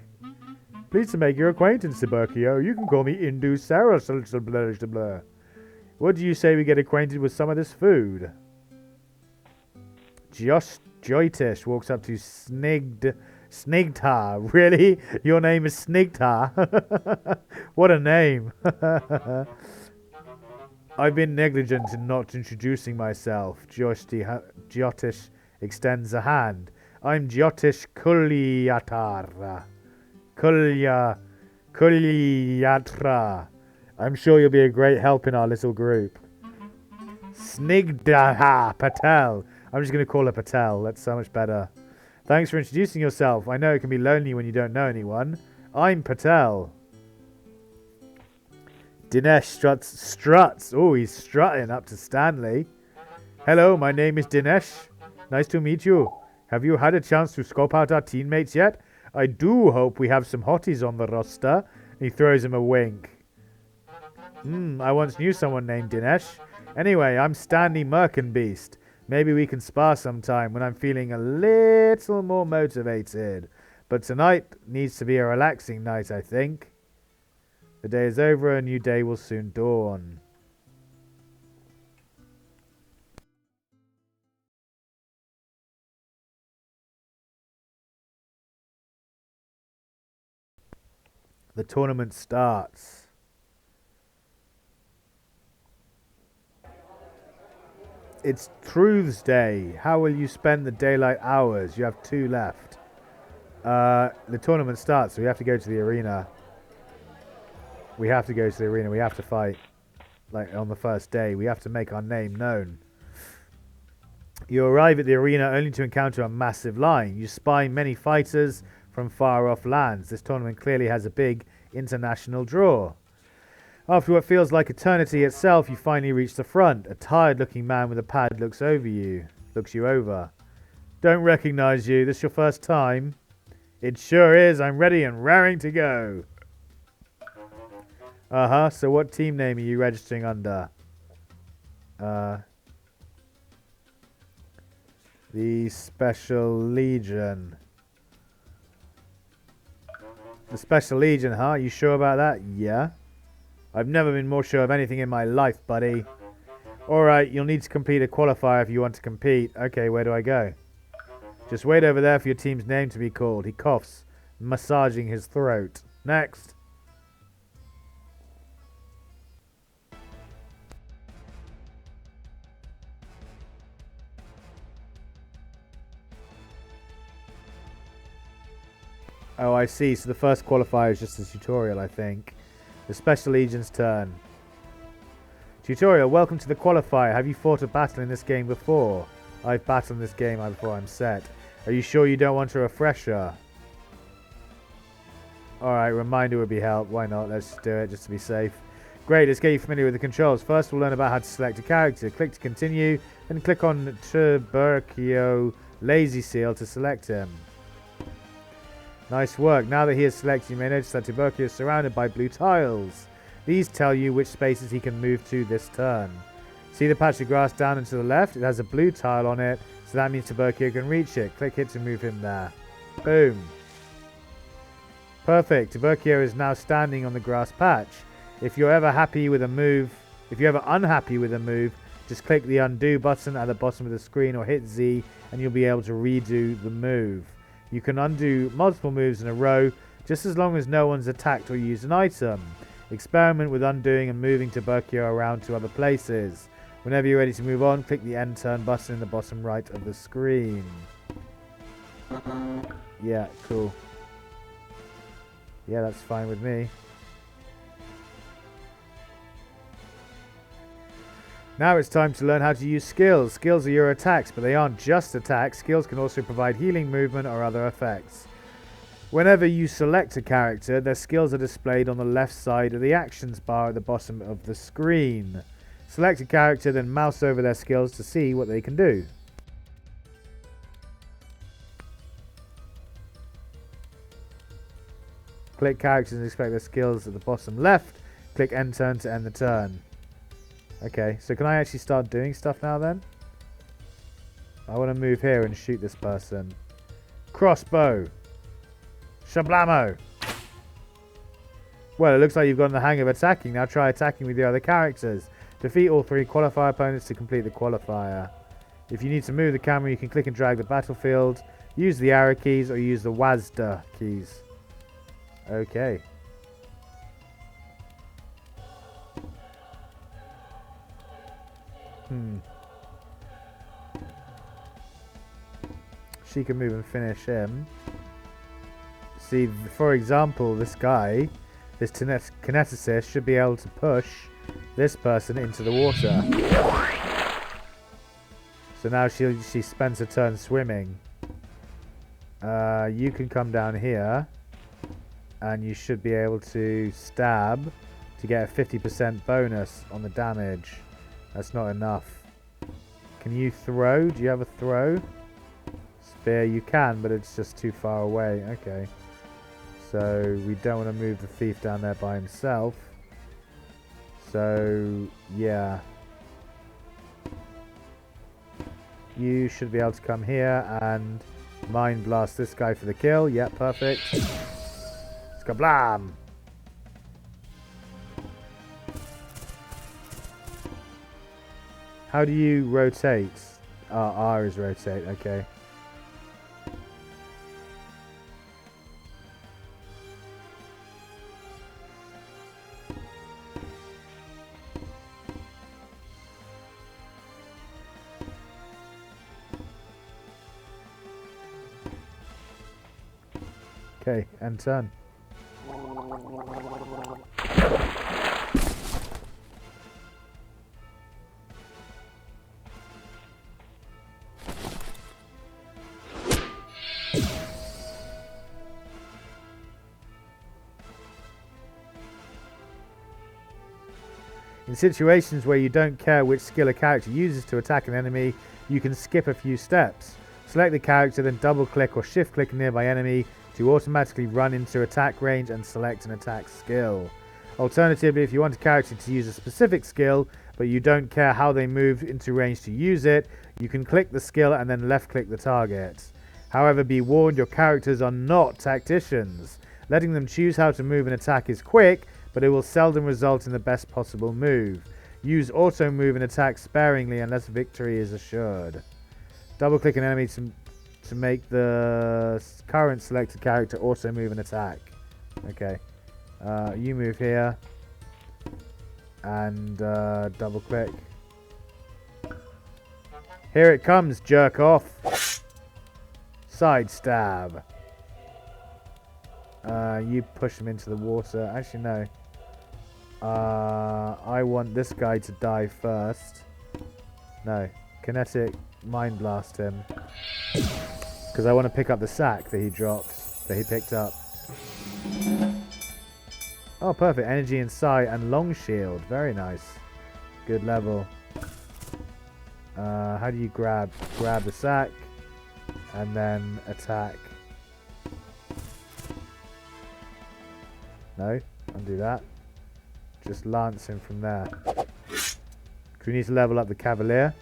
A: Pleased to make your acquaintance, Tiburcio. You can call me Indu Sarah. What do you say we get acquainted with some of this food? Joitish walks up to Snigtar. Really? Your name is Snigtar? What a name. I've been negligent in not introducing myself. Joitish extends a hand. I'm Joitish Kulyatar. Kulyatra. I'm sure you'll be a great help in our little group. Snigdaha Patel. I'm just going to call her Patel. That's so much better. Thanks for introducing yourself. I know it can be lonely when you don't know anyone. I'm Patel. Dinesh struts. Oh, he's strutting up to Stanley. Hello, my name is Dinesh. Nice to meet you. Have you had a chance to scope out our teammates yet? I do hope we have some hotties on the roster. He throws him a wink. I once knew someone named Dinesh. Anyway, I'm Stanley Merkenbeast. Maybe we can spar sometime when I'm feeling a little more motivated. But tonight needs to be a relaxing night, I think. The day is over, a new day will soon dawn. The tournament starts. It's Truth's Day. How will you spend the daylight hours? You have 2 left. The tournament starts, so we have to go to the arena. We have to go to the arena. We have to fight. Like on the first day. We have to make our name known. You arrive at the arena only to encounter a massive line. You spy many fighters from far off lands. This tournament clearly has a big international draw. After what feels like eternity itself, you finally reach the front. A tired-looking man with a pad looks you over. Don't recognize you. This your first time? It sure is. I'm ready and raring to go. Uh-huh. So what team name are you registering under? The Special Legion. The Special Legion, huh? You sure about that? Yeah. I've never been more sure of anything in my life, buddy. Alright, you'll need to complete a qualifier if you want to compete. Okay, where do I go? Just wait over there for your team's name to be called. He coughs, massaging his throat. Next. Oh, I see. So the first qualifier is just a tutorial, I think. The Special Legion's turn. Tutorial, welcome to the qualifier. Have you fought a battle in this game before? I've battled in this game before I'm set. Are you sure you don't want a refresher? Alright, reminder would be help. Why not? Let's just do it just to be safe. Great, let's get you familiar with the controls. First, we'll learn about how to select a character. Click to continue, then click on Tubercio Lazy Seal to select him. Nice work. Now that he is selected, you may notice that Tubercio is surrounded by blue tiles. These tell you which spaces he can move to this turn. See the patch of grass down and to the left? It has a blue tile on it, so that means Tubercio can reach it. Click it to move him there. Boom. Perfect. Tubercio is now standing on the grass patch. If you're ever unhappy with a move, just click the undo button at the bottom of the screen or hit Z and you'll be able to redo the move. You can undo multiple moves in a row, just as long as no one's attacked or used an item. Experiment with undoing and moving Tubercio around to other places. Whenever you're ready to move on, click the end turn button in the bottom right of the screen. Yeah, cool. Yeah, that's fine with me. Now it's time to learn how to use skills. Skills are your attacks, but they aren't just attacks. Skills can also provide healing, movement, or other effects. Whenever you select a character, their skills are displayed on the left side of the actions bar at the bottom of the screen. Select a character, then mouse over their skills to see what they can do. Click characters and inspect their skills at the bottom left. Click end turn to end the turn. Okay, so can I actually start doing stuff now then? I want to move here and shoot this person. Crossbow. Shablamo. Well, it looks like you've gotten the hang of attacking. Now try attacking with the other characters. Defeat all 3 qualifier opponents to complete the qualifier. If you need to move the camera, you can click and drag the battlefield, use the arrow keys, or use the WASD keys. Okay. She can move and finish him. See, for example, this guy, this kineticist, should be able to push this person into the water. So now she spends her turn swimming. You can come down here, and you should be able to stab to get a 50% bonus on the damage. That's not enough. Can you throw? Do you have a throw? Spear, you can, but it's just too far away. Okay. So we don't want to move the thief down there by himself. So, yeah. You should be able to come here and mind blast this guy for the kill. Yeah, perfect. Skablam! How do you rotate? R is rotate, okay. Okay, and turn. In situations where you don't care which skill a character uses to attack an enemy, you can skip a few steps. Select the character, then double-click or shift-click a nearby enemy to automatically run into attack range and select an attack skill. Alternatively, if you want a character to use a specific skill, but you don't care how they move into range to use it, you can click the skill and then left-click the target. However, be warned, your characters are not tacticians. Letting them choose how to move and attack is quick, but it will seldom result in the best possible move. Use auto move and attack sparingly unless victory is assured. Double click an enemy to make the current selected character auto move and attack. Okay. You move here and double click. Here it comes, jerk off. Side stab. You push him into the water. Actually, no. I want this guy to die first. No. Kinetic mind blast him. Because I want to pick up the sack that he dropped. That he picked up. Oh, perfect. Energy and sight and long shield. Very nice. Good level. How do you grab? Grab the sack. And then attack. No. Undo that. Just lance him from there. Because we need to level up the Cavalier.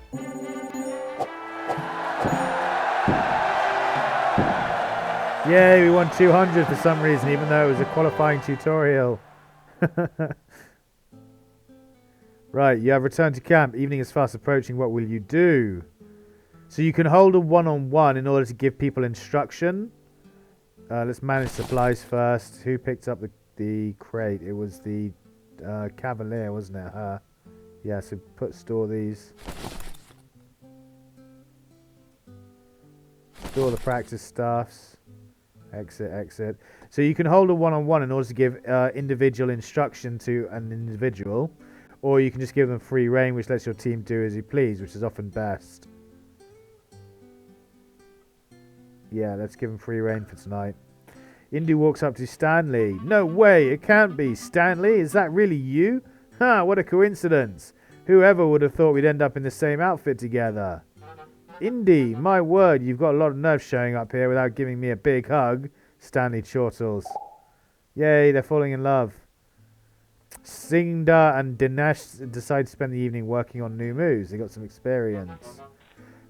A: Yay, we won 200 for some reason, even though it was a qualifying tutorial. Right, you have returned to camp. Evening is fast approaching. What will you do? So you can hold a one-on-one in order to give people instruction. Let's manage supplies first. Who picked up the crate? It was the Cavalier, wasn't it? Her. Yeah, so store these. Store the practice stuffs. Exit, exit. So you can hold a one-on-one in order to give individual instruction to an individual, or you can just give them free reign, which lets your team do as you please, which is often best. Yeah, let's give them free reign for tonight. Indy walks up to Stanley. No way, it can't be. Stanley, is that really you? Ha, what a coincidence. Whoever would have thought we'd end up in the same outfit together? Indy, my word, you've got a lot of nerve showing up here without giving me a big hug. Stanley chortles. Yay, they're falling in love. Singda and Dinesh decide to spend the evening working on new moves. They got some experience.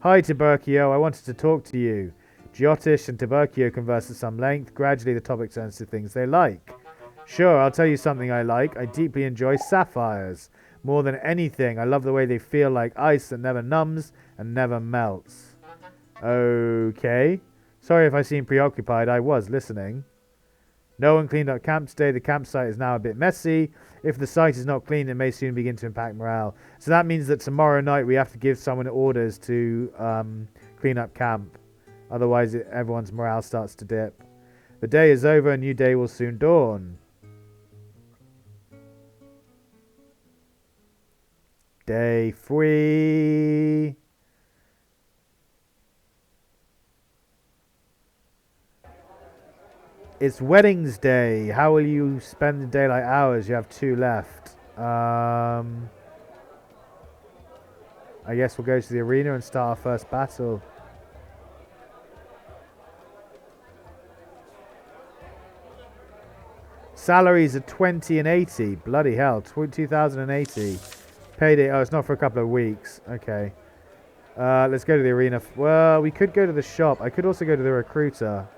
A: Hi, Tiburcio, I wanted to talk to you. Giotish and Tiburcio converse at some length. Gradually, the topic turns to things they like. Sure, I'll tell you something I like. I deeply enjoy sapphires. More than anything, I love the way they feel like ice that never numbs and never melts. Okay. Sorry if I seem preoccupied. I was listening. No one cleaned up camp today. The campsite is now a bit messy. If the site is not clean, it may soon begin to impact morale. So that means that tomorrow night we have to give someone orders to clean up camp. Otherwise, everyone's morale starts to dip. The day is over. A new day will soon dawn. Day 3. It's weddings day. How will you spend the daylight hours? You have 2 left. I guess we'll go to the arena and start our first battle. Salaries are 20 and 80. Bloody hell. 2,080. Payday. Oh, it's not for a couple of weeks. Okay. Let's go to the arena. Well, we could go to the shop. I could also go to the recruiter.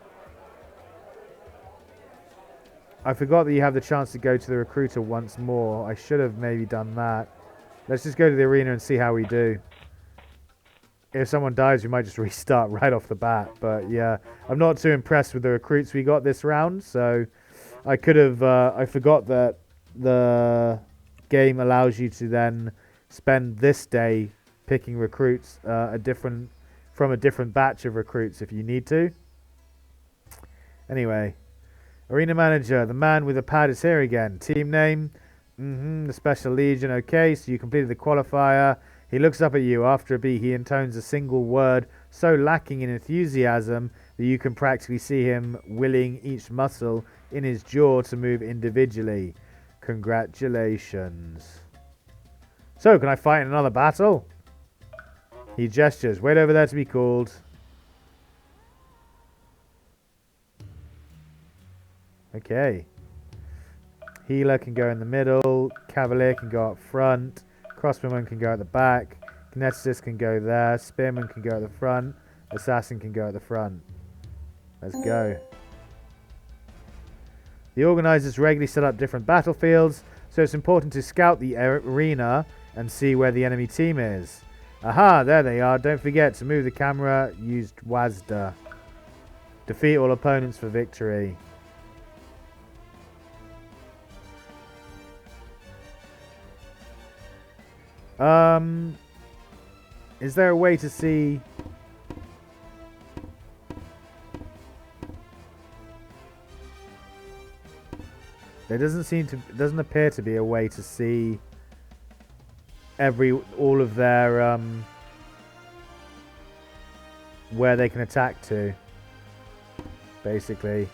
A: I forgot that you have the chance to go to the recruiter once more. I should have maybe done that. Let's just go to the arena and see how we do. if someone dies, we might just restart right off the bat. But yeah, I'm not too impressed with the recruits we got this round. So I could have, I forgot that the game allows you to then spend this day picking recruits from a different batch of recruits if you need to. Anyway, Arena Manager, the man with the pad is here again. Team name, the Special Legion. Okay, so you completed the qualifier. He looks up at you. After a beat, he intones a single word so lacking in enthusiasm that you can practically see him willing each muscle in his jaw to move individually. Congratulations. So, can I fight in another battle? He gestures. Wait over there to be called. Okay. Healer can go in the middle. Cavalier can go up front. Crossbowman can go at the back. Kineticist can go there. Spearman can go at the front. Assassin can go at the front. Let's go. The organizers regularly set up different battlefields, so it's important to scout the arena and see where the enemy team is. Aha, there they are. Don't forget to move the camera. Use WASD. Defeat all opponents for victory. Is there a way to see? There doesn't appear to be a way to see all of their where they can attack to, basically.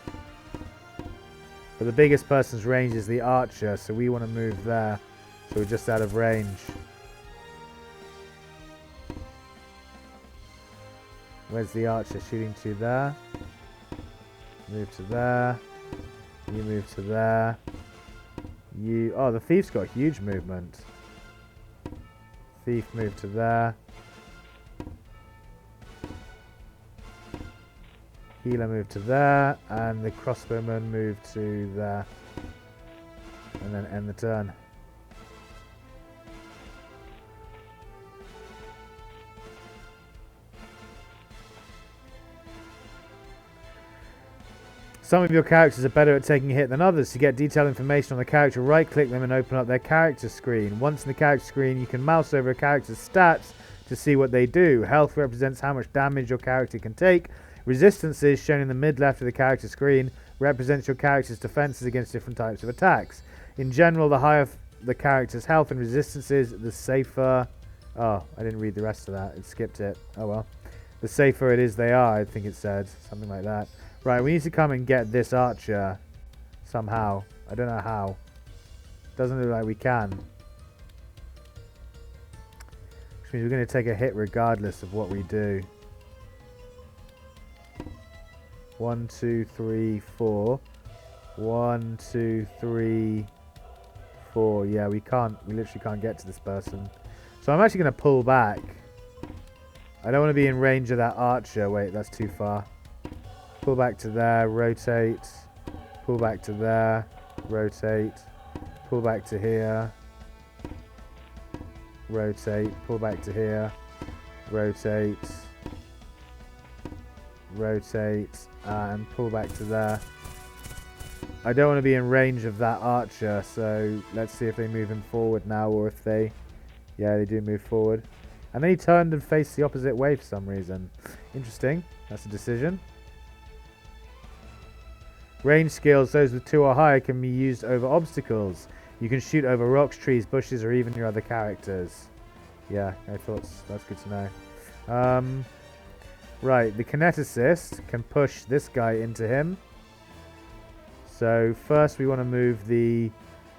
A: But the biggest person's range is the archer, so we want to move there, so we're just out of range. Where's the archer shooting to? There. Move to there. You move to there. Oh, the thief's got huge movement. Thief moved to there. Healer moved to there. And the crossbowman moved to there. And then end the turn. Some of your characters are better at taking a hit than others. To get detailed information on the character, right-click them and open up their character screen. Once in the character screen, you can mouse over a character's stats to see what they do. Health represents how much damage your character can take. Resistances, shown in the mid-left of the character screen, represents your character's defenses against different types of attacks. In general, the higher the character's health and resistances, the safer... Oh, I didn't read the rest of that. It skipped it. Oh well. The safer it is they are, I think it said. Something like that. Right, we need to come and get this archer somehow. I don't know how. Doesn't look like we can. Which means we're going to take a hit regardless of what we do. 1, 2, 3, 4. 1, 2, 3, 4. Yeah, we literally can't get to this person. So I'm actually going to pull back. I don't want to be in range of that archer. Wait, that's too far. Pull back to there, rotate, pull back to there, rotate, pull back to here, rotate, pull back to here, rotate, rotate, and pull back to there. I don't want to be in range of that archer, so let's see if they move him forward now, or if they... Yeah, they do move forward. And then he turned and faced the opposite way for some reason. Interesting. That's a decision. Range skills, those with 2 or higher, can be used over obstacles. You can shoot over rocks, trees, bushes, or even your other characters. Yeah, I thought that's good to know. Right, the kineticist can push this guy into him. So first we want to move the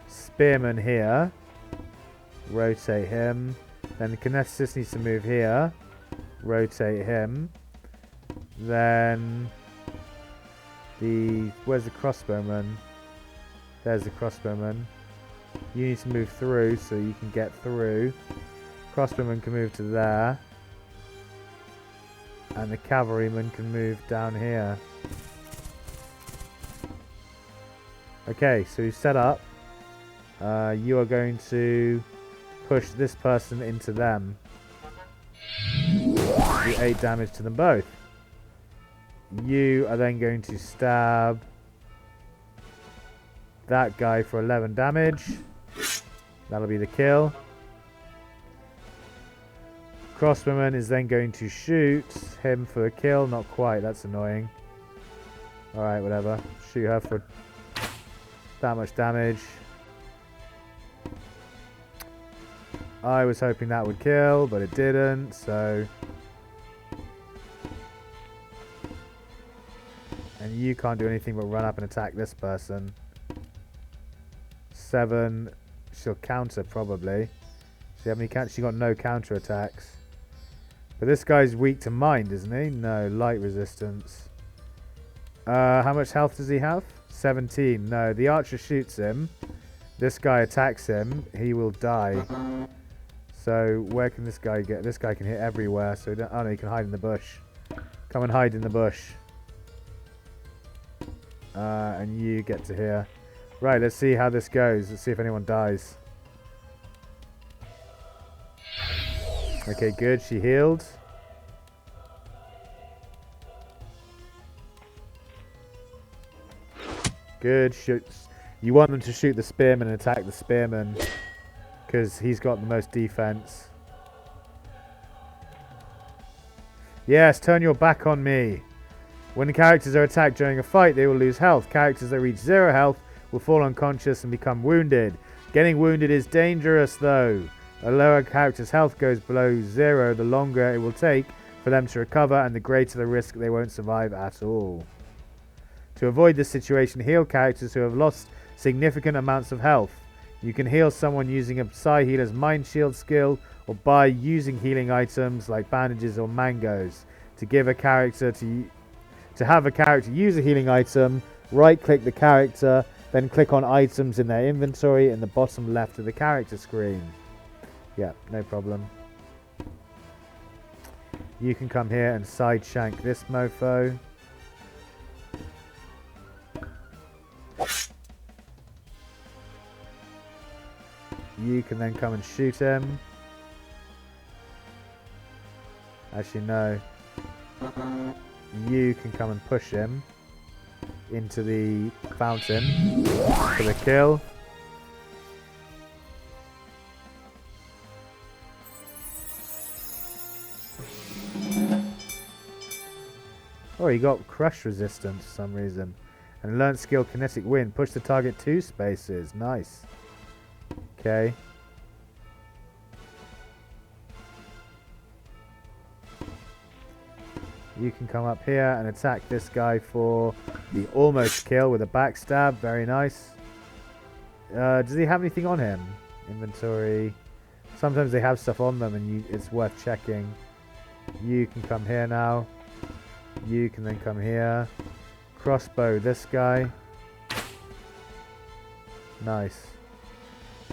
A: spearman here. Rotate him. Then the kineticist needs to move here. Rotate him. Then... Where's the crossbowman? There's the crossbowman. You need to move through so you can get through. Crossbowman can move to there. And the cavalryman can move down here. Okay, so we've set up. You are going to push this person into them. do 8 damage to them both. You are then going to stab that guy for 11 damage. That'll be the kill. Crosswoman is then going to shoot him for a kill. Not quite, that's annoying. Alright, whatever. Shoot her for that much damage. I was hoping that would kill, but it didn't, so... And you can't do anything but run up and attack this person. 7. She'll counter, probably. She got no counter attacks. But this guy's weak to mind, isn't he? No, light resistance. How much health does he have? 17. No, the archer shoots him. This guy attacks him. He will die. So where can this guy get? This guy can hit everywhere. So oh no, he can hide in the bush. Come and hide in the bush. And you get to here. Right, let's see how this goes. Let's see if anyone dies. Okay, good. She healed. Good. Shoots. You want them to shoot the spearman and attack the spearman because he's got the most defense. Yes, turn your back on me. When the characters are attacked during a fight, they will lose health. Characters that reach 0 health will fall unconscious and become wounded. Getting wounded is dangerous, though. A lower character's health goes below 0, the longer it will take for them to recover, and the greater the risk they won't survive at all. To avoid this situation, heal characters who have lost significant amounts of health. You can heal someone using a Psy Healer's Mind Shield skill, or by using healing items like bandages or mangoes. To have a character use a healing item, right-click the character, then click on items in their inventory in the bottom left of the character screen. Yeah, no problem. You can come here and side shank this mofo. You can then come and shoot him. Actually, no. You can come and push him into the fountain for the kill. Oh, he got crush resistance for some reason. And learned skill kinetic wind. Push the target 2 spaces. Nice. Okay. You can come up here and attack this guy for the almost kill with a backstab. Very nice. Does he have anything on him? Inventory. Sometimes they have stuff on them and it's worth checking. You can come here now. You can then come here. Crossbow this guy. Nice.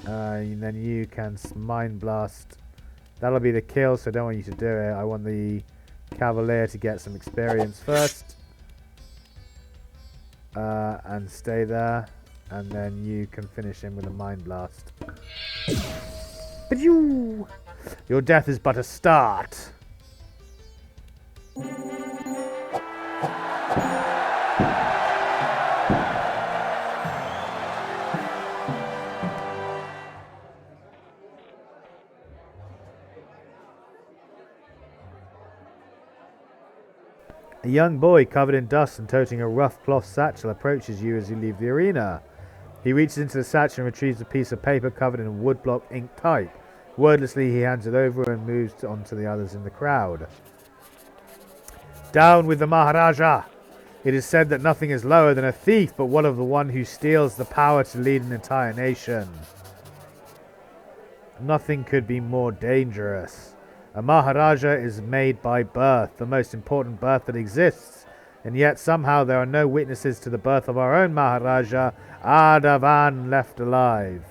A: And then you can mind blast. That'll be the kill, so I don't want you to do it. I want the Cavalier to get some experience first. And stay there. And then you can finish him with a mind blast. But your death is but a start. A young boy covered in dust and toting a rough cloth satchel approaches you as you leave the arena. He reaches into the satchel and retrieves a piece of paper covered in woodblock ink type. Wordlessly, he hands it over and moves on to the others in the crowd. Down with the Maharaja! It is said that nothing is lower than a thief, but what of the one who steals the power to lead an entire nation? Nothing could be more dangerous. A Maharaja is made by birth, the most important birth that exists, and yet somehow there are no witnesses to the birth of our own Maharaja, Adavan, left alive.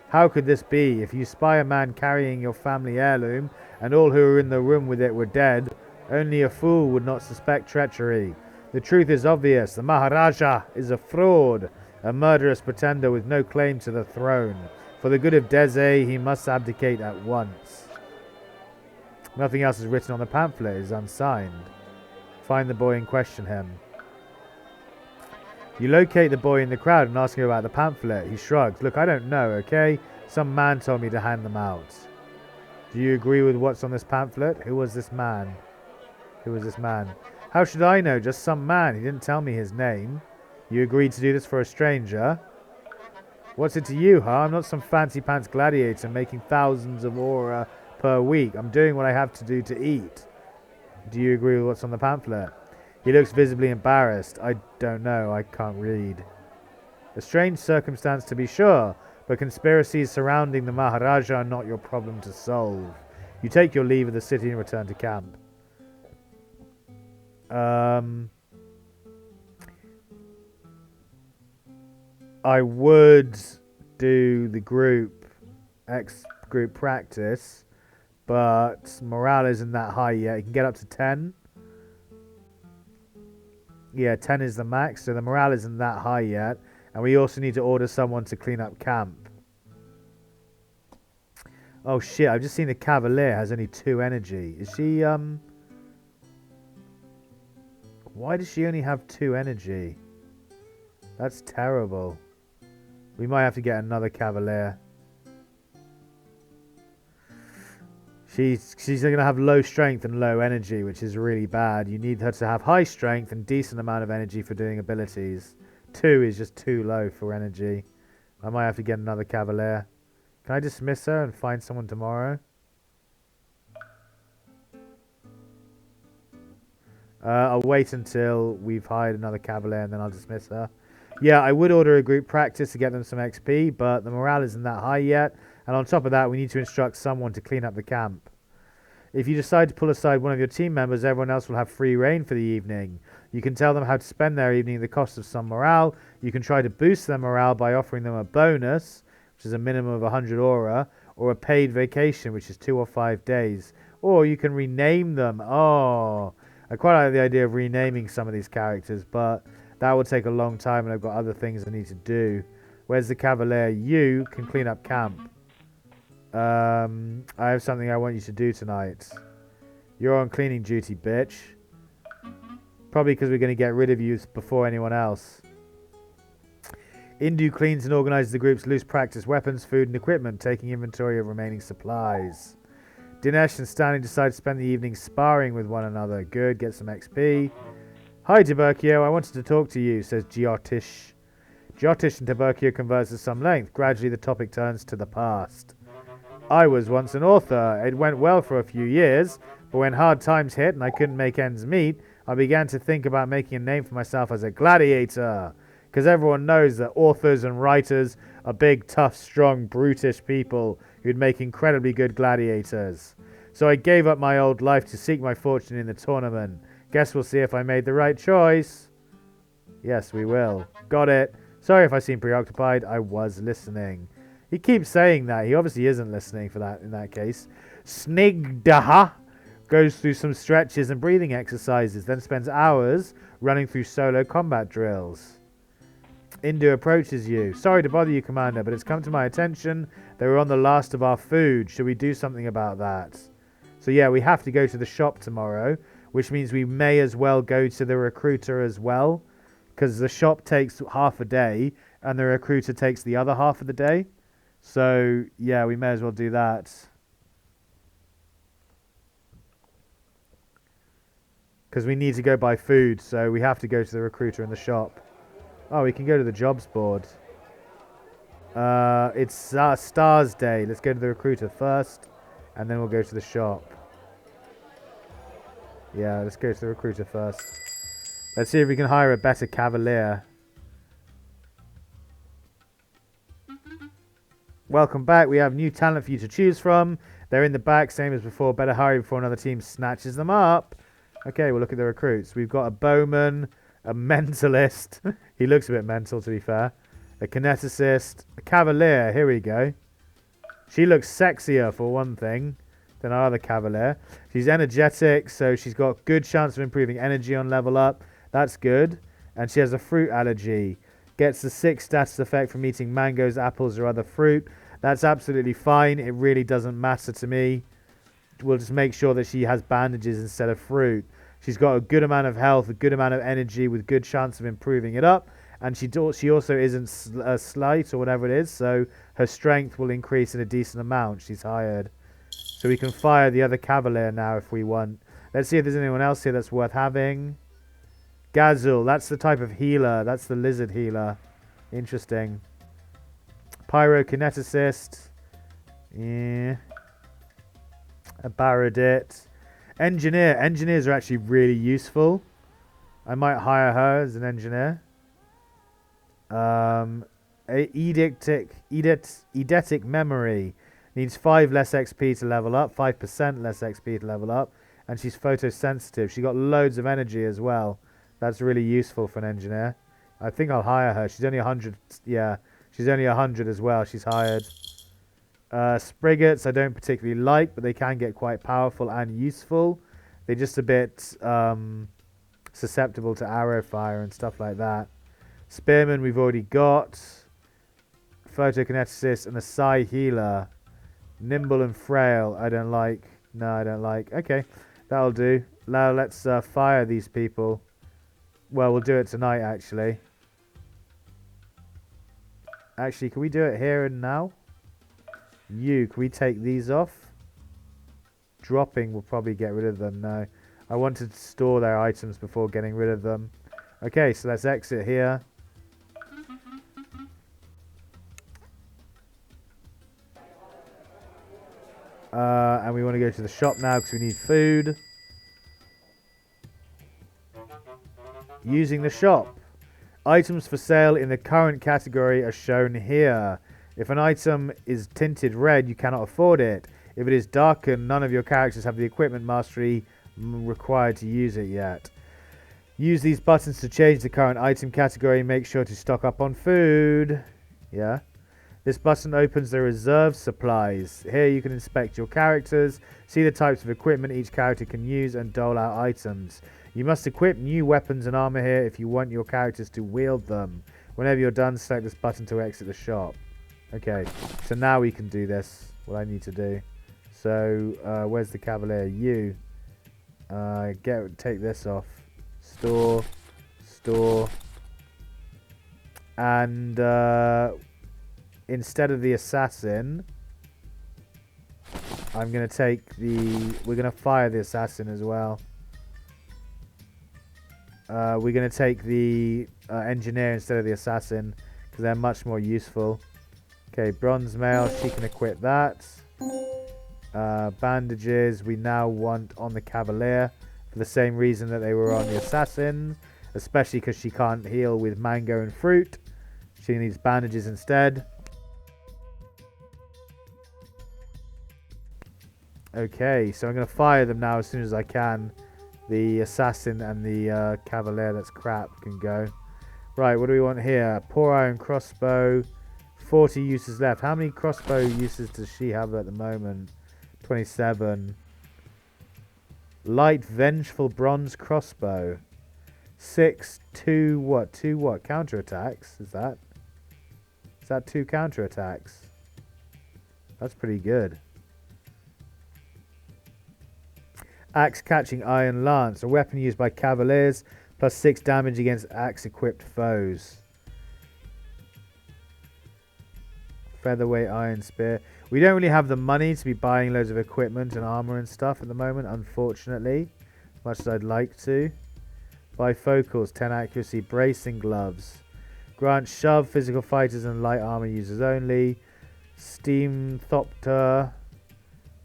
A: How could this be? If you spy a man carrying your family heirloom, and all who were in the room with it were dead, only a fool would not suspect treachery. The truth is obvious. The Maharaja is a fraud, a murderous pretender with no claim to the throne. For the good of Deze, he must abdicate at once. Nothing else is written on the pamphlet. It is unsigned. Find the boy and question him. You locate the boy in the crowd and ask him about the pamphlet. He shrugs. Look, I don't know, okay? Some man told me to hand them out. Do you agree with what's on this pamphlet? Who was this man? Who was this man? How should I know? Just some man. He didn't tell me his name. You agreed to do this for a stranger? What's it to you, huh? I'm not some fancy pants gladiator making thousands of aura per week. I'm doing what I have to do to eat. Do you agree with what's on the pamphlet? He looks visibly embarrassed. I don't know. I can't read. A strange circumstance to be sure, but conspiracies surrounding the Maharaja are not your problem to solve. You take your leave of the city and return to camp. I would do the group practice, but morale isn't that high yet. You can get up to 10. Yeah, 10 is the max, so the morale isn't that high yet. And we also need to order someone to clean up camp. Oh shit, I've just seen the Cavalier has only 2 energy. Is she, why does she only have 2 energy? That's terrible. We might have to get another Cavalier. She's going to have low strength and low energy, which is really bad. You need her to have high strength and decent amount of energy for doing abilities. 2 is just too low for energy. I might have to get another Cavalier. Can I dismiss her and find someone tomorrow? I'll wait until we've hired another Cavalier and then I'll dismiss her. Yeah, I would order a group practice to get them some XP, but the morale isn't that high yet. And on top of that, we need to instruct someone to clean up the camp. If you decide to pull aside one of your team members, everyone else will have free reign for the evening. You can tell them how to spend their evening at the cost of some morale. You can try to boost their morale by offering them a bonus, which is a minimum of 100 aura, or a paid vacation, which is 2 or 5 days. Or you can rename them. Oh, I quite like the idea of renaming some of these characters, but that will take a long time and I've got other things I need to do. Where's the Cavalier? You can clean up camp. I have something I want you to do tonight. You're on cleaning duty, bitch. Probably because we're going to get rid of you before anyone else. Indu cleans and organizes the group's loose practice weapons, food and equipment, taking inventory of remaining supplies. Dinesh and Stanley decide to spend the evening sparring with one another. Good, get some XP. Hi, Tiburcio, I wanted to talk to you, says Jyotish. Jyotish and Tiburcio converse at some length. Gradually, the topic turns to the past. I was once an author. It went well for a few years, but when hard times hit and I couldn't make ends meet, I began to think about making a name for myself as a gladiator. Because everyone knows that authors and writers are big, tough, strong, brutish people who'd make incredibly good gladiators. So I gave up my old life to seek my fortune in the tournament. Guess we'll see if I made the right choice. Yes, we will. Got it. Sorry if I seem preoccupied. I was listening. He keeps saying that. He obviously isn't listening for that in that case. Snigdaha goes through some stretches and breathing exercises, then spends hours running through solo combat drills. Indu approaches you. Sorry to bother you, Commander, but it's come to my attention that we're on the last of our food. Should we do something about that? So yeah, we have to go to the shop tomorrow, which means we may as well go to the recruiter as well, because the shop takes half a day and the recruiter takes the other half of the day. So yeah, we may as well do that. Because we need to go buy food, so we have to go to the recruiter in the shop. Oh, we can go to the jobs board. It's Stars Day. Let's go to the recruiter first, and then we'll go to the shop. Yeah, let's go to the recruiter first. Let's see if we can hire a better Cavalier. Welcome back. We have new talent for you to choose from. They're in the back, same as before. Better hurry before another team snatches them up. Okay, we'll look at the recruits. We've got a bowman, a mentalist. He looks a bit mental, to be fair. A kineticist, a Cavalier. Here we go. She looks sexier, for one thing, than our other Cavalier. She's energetic, so she's got good chance of improving energy on level up. That's good. And she has a fruit allergy. Gets the 6 status effect from eating mangoes, apples, or other fruit. That's absolutely fine. It really doesn't matter to me. we'll just make sure that she has bandages instead of fruit. She's got a good amount of health, a good amount of energy, with good chance of improving it up. And she also isn't slight or whatever it is, so her strength will increase in a decent amount. She's hired. So we can fire the other cavalier now if we want. Let's see if there's anyone else here that's worth having. Gazul, that's the type of healer. That's the lizard healer. Interesting. Pyrokineticist. Yeah. A Baradit. Engineer. Engineers are actually really useful. I might hire her as an engineer. Eidetic memory. Needs 5 less XP to level up. 5% less XP to level up. And she's photosensitive. She got loads of energy as well. That's really useful for an engineer. I think I'll hire her. She's only 100. Yeah, she's only 100 as well. She's hired. Sprigates I don't particularly like, but they can get quite powerful and useful. They're just a bit susceptible to arrow fire and stuff like that. Spearman we've already got. Photokineticist and a Psi healer. Nimble and frail I don't like. No, I don't like. Okay, that'll do. Now let's fire these people. Well, we'll do it tonight, actually. Actually, can we do it here and now? Can we take these off? Dropping will probably get rid of them. No. I want to store their items before getting rid of them. Okay, so let's exit here. And we want to go to the shop now because we need food. Using the shop. Items for sale in the current category are shown here. If an item is tinted red, you cannot afford it. If it is darkened, none of your characters have the equipment mastery required to use it yet. Use these buttons to change the current item category. Make sure to stock up on food. Yeah. This button opens the reserve supplies. Here you can inspect your characters, see the types of equipment each character can use, and dole out items. You must equip new weapons and armor here if you want your characters to wield them. Whenever you're done, select this button to exit the shop. Okay, so now we can do this, what I need to do. So, where's the cavalier? You. Take this off. Store. And, instead of the assassin, I'm going to take the... We're going to fire the assassin as well. We're going to take the engineer instead of the assassin because they're much more useful. Okay, bronze mail, she can equip that. Bandages we now want on the cavalier for the same reason that they were on the assassin, especially because she can't heal with mango and fruit. She needs bandages instead. Okay, so I'm going to fire them now as soon as I can. The assassin and the cavalier, that's crap, can go. Right, what do we want here? Poor iron crossbow. 40 uses left. How many crossbow uses does she have at the moment? 27. Light vengeful bronze crossbow. 6, 2 what? 2 what? Counterattacks? Is that 2 counterattacks? That's pretty good. Axe catching iron lance, a weapon used by cavaliers, plus 6 damage against axe equipped foes. Featherweight iron spear. We don't really have the money to be buying loads of equipment and armor and stuff at the moment, unfortunately, as much as I'd like to. Bifocals, 10 accuracy, bracing gloves. Grant shove, physical fighters and light armor users only. Steam Thopter,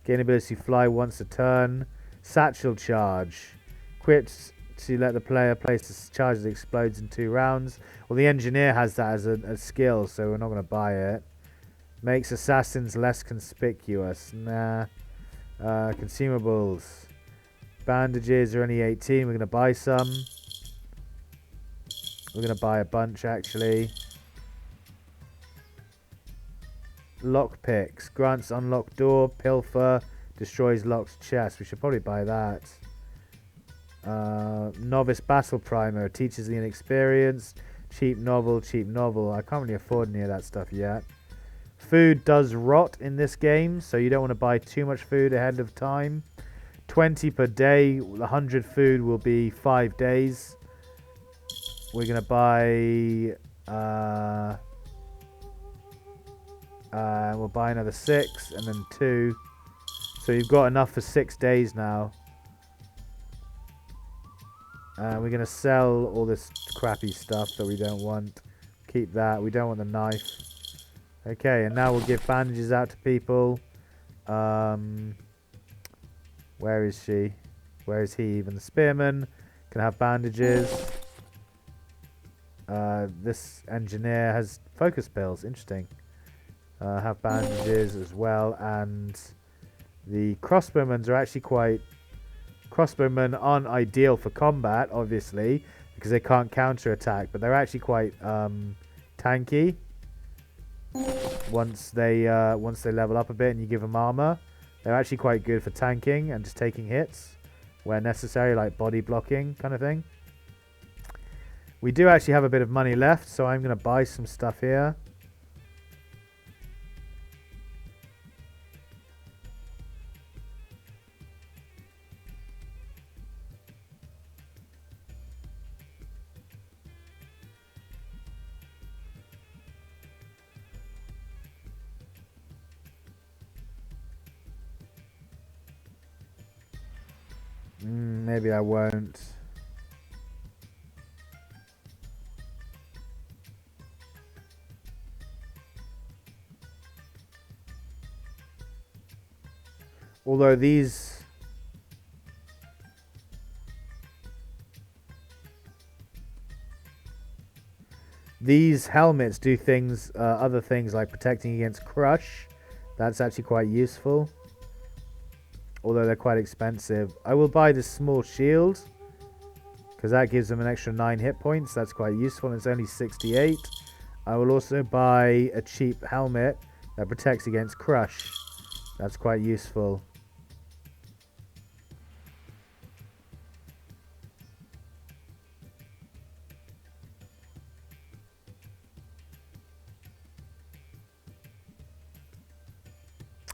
A: gain ability to fly once a turn. Satchel charge. Quits to let the player place the charge that explodes in 2 rounds. Well, the engineer has that as a skill, so we're not going to buy it. Makes assassins less conspicuous. Nah. Consumables. Bandages are only 18. We're going to buy some. We're going to buy a bunch, actually. Lockpicks. Grants unlock door. Pilfer. Destroys locked chest. We should probably buy that. Novice battle primer. Teaches the inexperienced. Cheap novel. I can't really afford any of that stuff yet. Food does rot in this game, so you don't want to buy too much food ahead of time. 20 per day. 100 food will be 5 days. We're going to buy... we'll buy another 6 and then 2. So you've got enough for 6 days now. We're going to sell all this crappy stuff that we don't want. Keep that. We don't want the knife. Okay, and now we'll give bandages out to people. Where is she? Where is he? Even the spearman can have bandages. This engineer has focus pills. Interesting. Have bandages as well. And the crossbowmen are actually quite... Crossbowmen aren't ideal for combat, obviously, because they can't counter-attack. But they're actually quite tanky. Once they level up a bit and you give them armor, they're actually quite good for tanking and just taking hits where necessary, like body blocking kind of thing. We do actually have a bit of money left, so I'm going to buy some stuff here. Maybe I won't. Although these helmets do things, other things like protecting against crush. That's actually quite useful. Although they're quite expensive. I will buy this small shield, because that gives them an extra 9 hit points. That's quite useful, and it's only 68. I will also buy a cheap helmet that protects against crush. That's quite useful.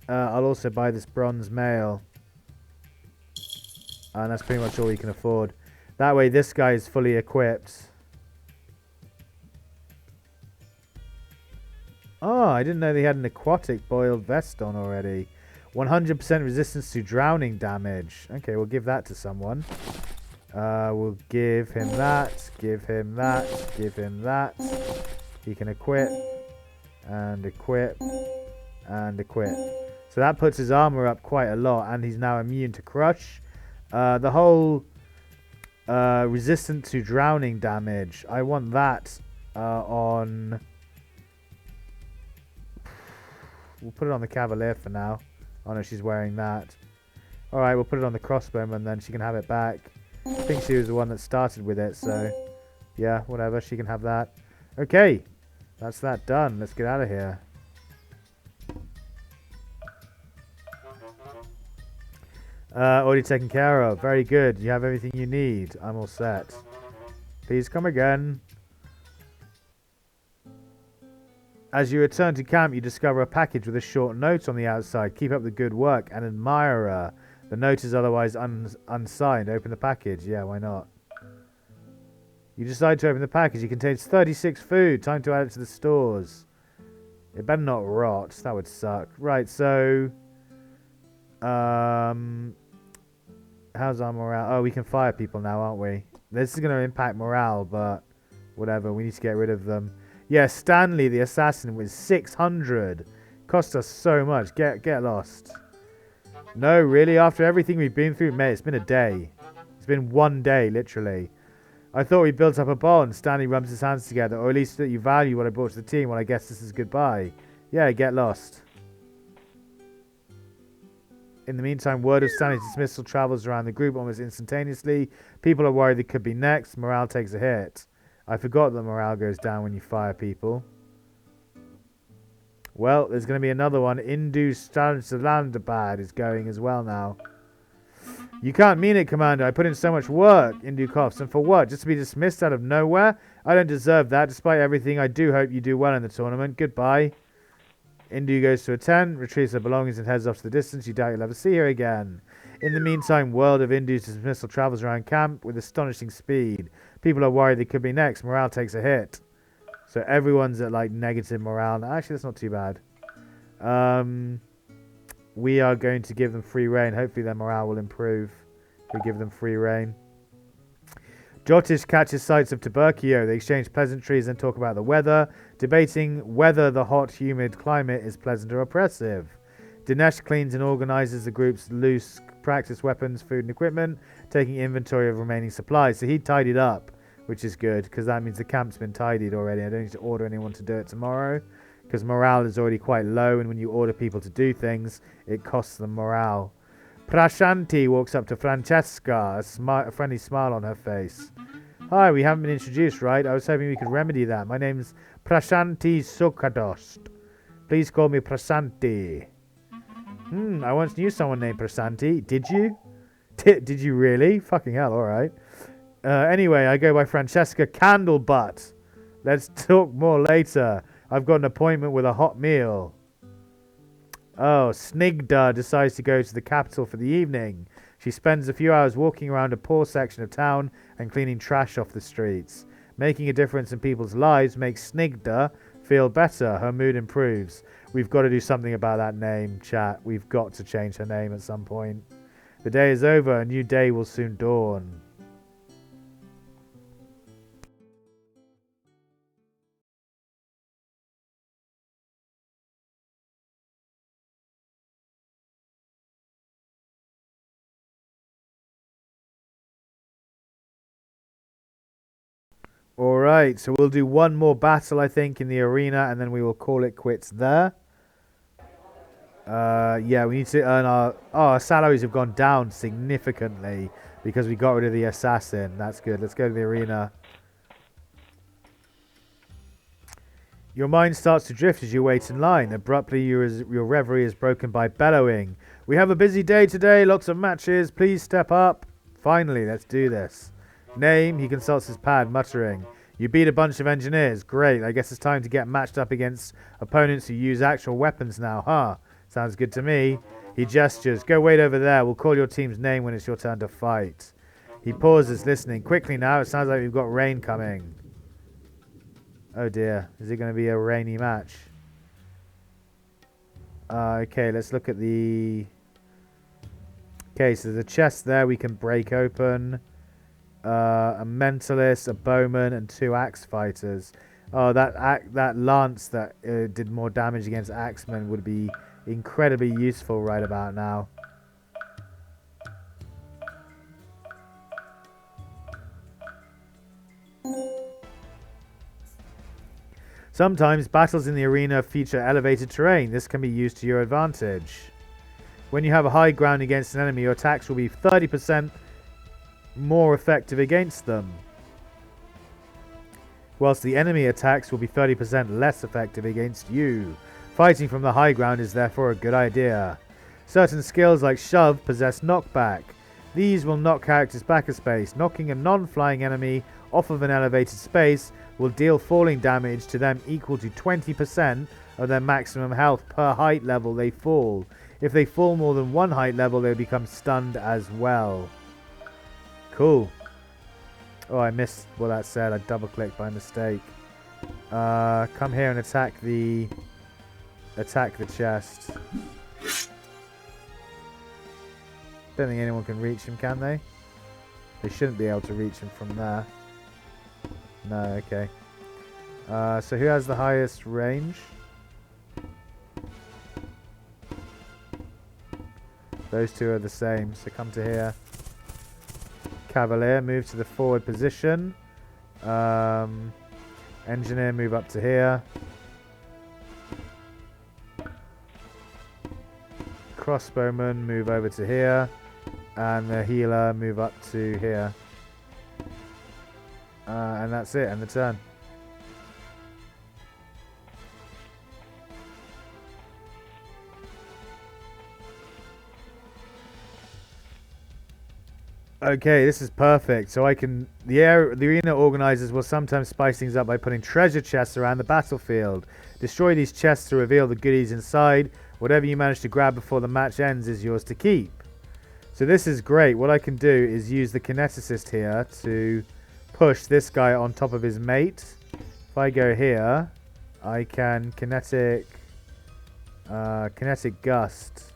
A: I'll also buy this bronze mail. And that's pretty much all you can afford. That way this guy is fully equipped. Oh, I didn't know they had an aquatic boiled vest on already. 100% resistance to drowning damage. Okay, we'll give that to someone. We'll give him that, give him that, give him that. He can equip, and equip, and equip. So that puts his armor up quite a lot, and he's now immune to crush. The whole resistant to drowning damage, I want that on... We'll put it on the cavalier for now. Oh no, she's wearing that. Alright, we'll put it on the crossbowman then. She can have it back. I think she was the one that started with it, so... Yeah, whatever. She can have that. Okay. That's that done. Let's get out of here. Already taken care of. Very good. You have everything you need. I'm all set. Please come again. As you return to camp, you discover a package with a short note on the outside. Keep up the good work. An admirer. The note is otherwise unsigned. Open the package. Yeah, why not? You decide to open the package. It contains 36 food. Time to add it to the stores. It better not rot. That would suck. Right, so... how's our morale? Oh, we can fire people now, aren't we? This is going to impact morale, but whatever. We need to get rid of them. Yeah, Stanley the assassin was 600. Cost us so much. Get lost. No, really? After everything we've been through, mate, it's been a day. It's been one day, literally. I thought we built up a bond. Stanley rubs his hands together, or at least that you value what I brought to the team. Well, I guess this is goodbye. Yeah, get lost. In the meantime, word of Stanley's dismissal travels around the group almost instantaneously. People are worried they could be next. Morale takes a hit. I forgot that morale goes down when you fire people. Well, there's going to be another one. Indu Stalandabad is going as well now. You can't mean it, Commander. I put in so much work. Indu coughs. And for what? Just to be dismissed out of nowhere? I don't deserve that. Despite everything, I do hope you do well in the tournament. Goodbye. Indu goes to a tent, retrieves her belongings, and heads off to the distance. You doubt you'll ever see her again. In the meantime, World of Indu's dismissal travels around camp with astonishing speed. People are worried they could be next. Morale takes a hit. So everyone's at like negative morale. Actually, that's not too bad. We are going to give them free reign. Hopefully their morale will improve if we give them free reign. Jotish catches sights of Tubercio. They exchange pleasantries and talk about the weather, debating whether the hot, humid climate is pleasant or oppressive. Dinesh cleans and organizes the group's loose practice weapons, food and equipment, taking inventory of remaining supplies. So he tidied up, which is good, because that means the camp's been tidied already. I don't need to order anyone to do it tomorrow, because morale is already quite low, and when you order people to do things, it costs them morale. Prashanti walks up to Francesca, a friendly smile on her face. Hi, we haven't been introduced, right? I was hoping we could remedy that. My name's Prashanti Sukadost. Please call me Prasanti. I once knew someone named Prasanti. Did you? Did you really? Fucking hell, alright. Anyway, I go by Francesca Candlebutt. Let's talk more later. I've got an appointment with a hot meal. Oh, Snigda decides to go to the capital for the evening. She spends a few hours walking around a poor section of town and cleaning trash off the streets. Making a difference in people's lives makes Snigda feel better. Her mood improves. We've got to do something about that name, chat. We've got to change her name at some point. The day is over. A new day will soon dawn. Alright, so we'll do one more battle, I think, in the arena, and then we will call it quits there. Yeah, we need to earn our salaries have gone down significantly because we got rid of the assassin. That's good. Let's go to the arena. Your mind starts to drift as you wait in line. Abruptly, your reverie is broken by bellowing. We have a busy day today, lots of matches. Please step up. Finally, let's do this. Name, he consults his pad, muttering. You beat a bunch of engineers. Great, I guess it's time to get matched up against opponents who use actual weapons now, huh? Sounds good to me. He gestures. Go wait over there. We'll call your team's name when it's your turn to fight. He pauses, listening. Quickly now, it sounds like we've got rain coming. Oh dear, is it going to be a rainy match? Okay, let's look at the... Okay, so the chest there we can break open. A mentalist, a bowman, and 2 axe fighters. Oh, that lance that did more damage against axemen would be incredibly useful right about now. Sometimes battles in the arena feature elevated terrain. This can be used to your advantage. When you have a high ground against an enemy, your attacks will be 30% more effective against them, whilst the enemy attacks will be 30% less effective against you. Fighting from the high ground is therefore a good idea. Certain skills like shove possess knockback. These will knock characters back a space. Knocking a non-flying enemy off of an elevated space will deal falling damage to them equal to 20% of their maximum health per height level they fall. If they fall more than 1 height level, they become stunned as well. Cool. Oh, I missed what that said. I double-clicked by mistake. Come here and attack the chest. Don't think anyone can reach him, can they? They shouldn't be able to reach him from there. No, okay. So who has the highest range? Those two are the same, so come to here. Cavalier, move to the forward position. Engineer, move up to here. Crossbowman, move over to here. And the healer, move up to here. And that's it, and the turn. Okay, this is perfect. So I can the arena organizers will sometimes spice things up by putting treasure chests around the battlefield. Destroy these chests to reveal the goodies inside. Whatever you manage to grab before the match ends is yours to keep. So this is great. What I can do is use the kineticist here to push this guy on top of his mate. If I go here, I can kinetic gust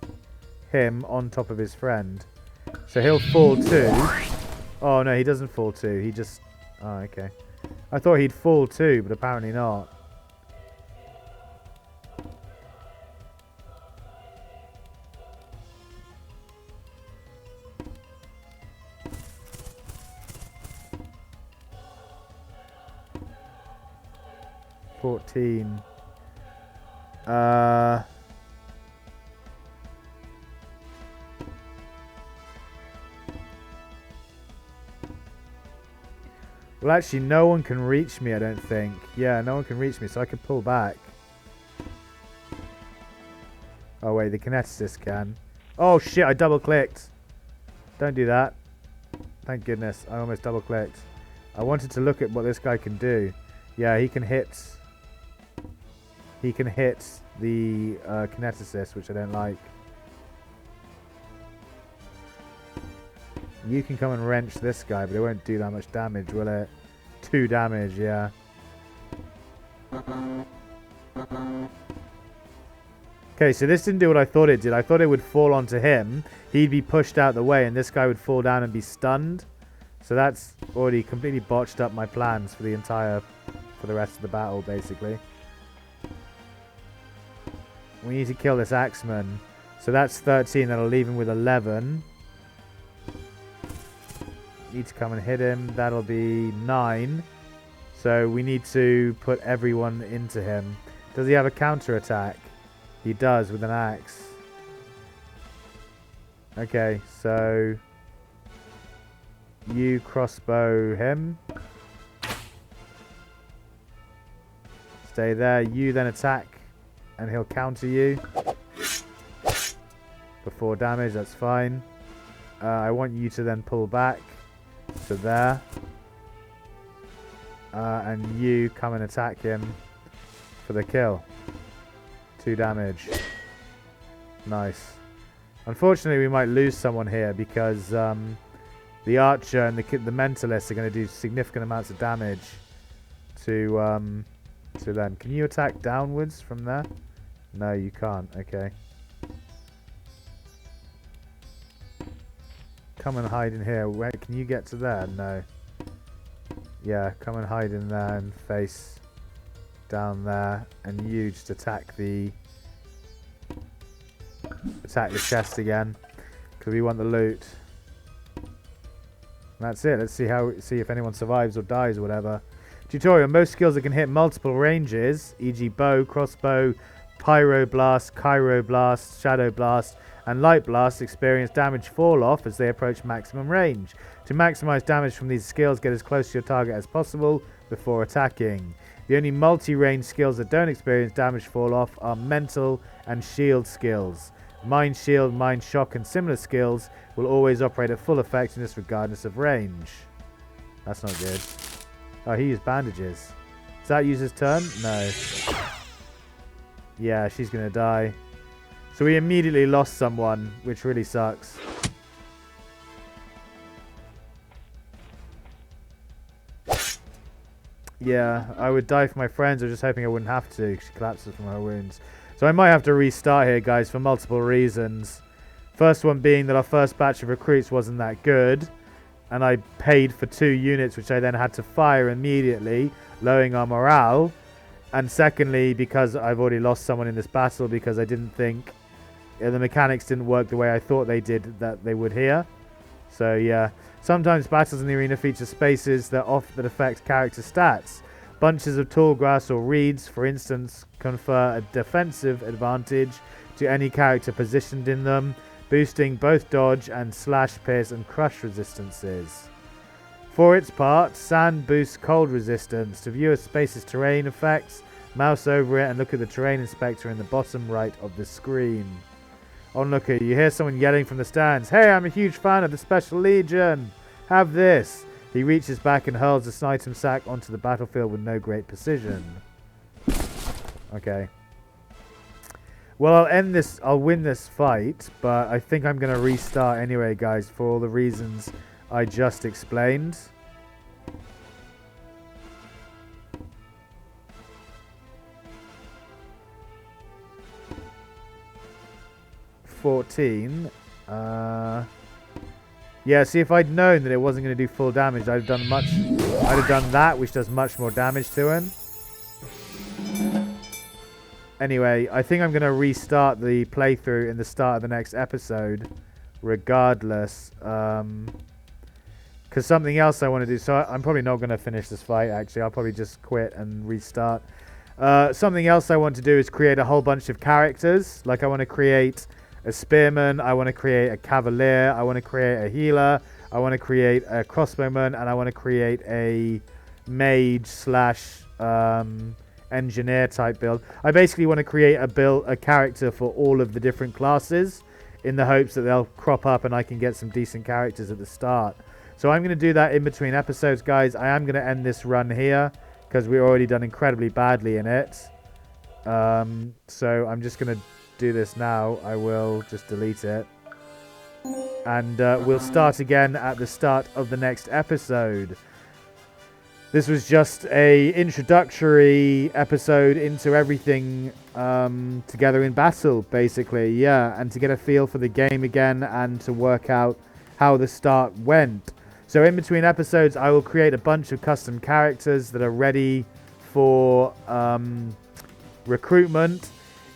A: him on top of his friend. So he'll fall too. Oh no, he doesn't fall too. He just... Oh, okay. I thought he'd fall too, but apparently not. Well, actually, no one can reach me, I don't think. Yeah, no one can reach me, so I can pull back. Oh, wait, the kineticist can. Oh, shit, I double-clicked. Don't do that. Thank goodness, I almost double-clicked. I wanted to look at what this guy can do. Yeah, he can hit... He can hit the kineticist, which I don't like. You can come and wrench this guy, but it won't do that much damage, will it? 2 damage, yeah. Okay, so this didn't do what I thought it did. I thought it would fall onto him. He'd be pushed out the way, and this guy would fall down and be stunned. So that's already completely botched up my plans for the rest of the battle, basically. We need to kill this axeman. So that's 13. That'll leave him with 11. Need to come and hit him. That'll be 9. So we need to put everyone into him. Does he have a counter attack? He does with an axe. Okay, so you crossbow him. Stay there. You then attack and he'll counter you for 4 damage. That's fine. I want you to then pull back to there, and you come and attack him for the kill. 2 damage. Nice. Unfortunately, we might lose someone here because the archer and the mentalist are going to do significant amounts of damage to them. Can you attack downwards from there? No, you can't. Okay. Come and hide in here. Wait, can you get to there? No. Yeah, come and hide in there and face down there, and you just attack the chest again because we want the loot. And that's it. Let's see if anyone survives or dies or whatever. Tutorial: most skills that can hit multiple ranges, e.g. bow, crossbow, pyroblast, chiroblast, shadow blast, and light blast, experience damage fall off as they approach maximum range. To maximize damage from these skills, get as close to your target as possible before attacking. The only multi-range skills that don't experience damage fall off are mental and shield skills. Mind shield, mind shock, and similar skills will always operate at full effectiveness regardless of range. That's not good. Oh, he used bandages. Does that use his turn? No. Yeah, she's gonna die. So we immediately lost someone, which really sucks. Yeah, I would die for my friends. I was just hoping I wouldn't have to. She collapses from her wounds. So I might have to restart here, guys, for multiple reasons. First one being that our first batch of recruits wasn't that good. And I paid for 2 units, which I then had to fire immediately, lowering our morale. And secondly, because I've already lost someone in this battle because I didn't think... the mechanics didn't work the way I thought they did, that they would here. So yeah, sometimes battles in the arena feature spaces that affect character stats. Bunches of tall grass or reeds, for instance, confer a defensive advantage to any character positioned in them, boosting both dodge and slash, pierce, and crush resistances. For its part, sand boosts cold resistance. To view a space's terrain effects, mouse over it and look at the terrain inspector in the bottom right of the screen. Onlooker, you hear someone yelling from the stands. Hey, I'm a huge fan of the Special Legion. Have this. He reaches back and hurls the snitum sack onto the battlefield with no great precision. Okay. Well, I'll win this fight, but I think I'm going to restart anyway, guys, for all the reasons I just explained. Yeah, see, if I'd known that it wasn't going to do full damage, I'd have done that, which does much more damage to him. Anyway, I think I'm going to restart the playthrough in the start of the next episode, regardless. Because something else I want to do, so I'm probably not going to finish this fight, actually. I'll probably just quit and restart. Something else I want to do is create a whole bunch of characters. Like, I want to create a spearman, I want to create a cavalier, I want to create a healer, I want to create a crossbowman, and I want to create a mage slash engineer type build. I basically want to create a character for all of the different classes in the hopes that they'll crop up and I can get some decent characters at the start. So I'm going to do that in between episodes, guys. I am going to end this run here because we've already done incredibly badly in it. So I'm just going to do this now. I will just delete it. And we'll start again at the start of the next episode. This was just a introductory episode into everything Together in Battle, basically. Yeah, and to get a feel for the game again and to work out how the start went. So in between episodes, I will create a bunch of custom characters that are ready for recruitment.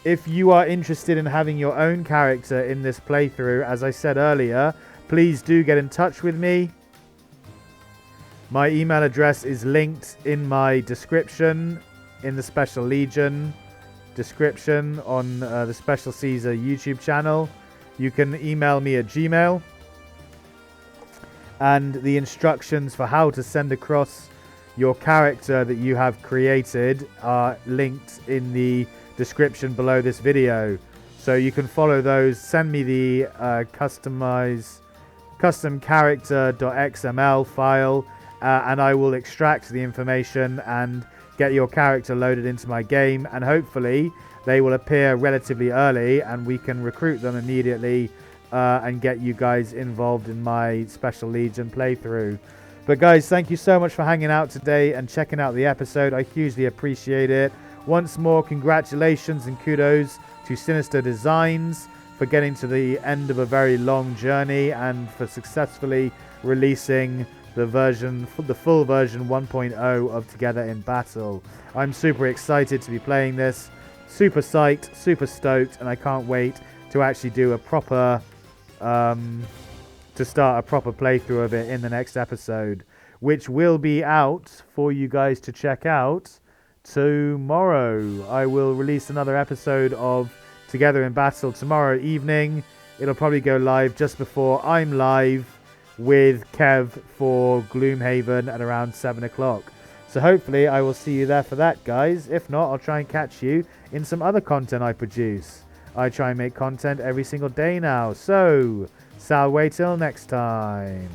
A: If you are interested in having your own character in this playthrough, as I said earlier, please do get in touch with me. My email address is linked in my description, in the Special Legion description on the Special Caesar YouTube channel. You can email me at Gmail. And the instructions for how to send across your character that you have created are linked in the description below this video. So you can follow those. Send me the custom character.xml file. And I will extract the information and get your character loaded into my game, and hopefully they will appear relatively early and we can recruit them immediately and get you guys involved in my Special Legion playthrough. But guys, thank you so much for hanging out today and checking out the episode. I hugely appreciate it. Once more, congratulations and kudos to Sinister Designs for getting to the end of a very long journey and for successfully releasing the full version 1.0 of Together in Battle. I'm super excited to be playing this, super psyched, super stoked, and I can't wait to actually do a proper to start a proper playthrough of it in the next episode, which will be out for you guys to check out tomorrow. I will release another episode of Together in Battle tomorrow evening. It'll probably go live just before I'm live with Kev for Gloomhaven at around 7 o'clock. So hopefully I will see you there for that, guys. If not, I'll try and catch you in some other content I produce. I try and make content every single day now. So, Sal, wait till next time.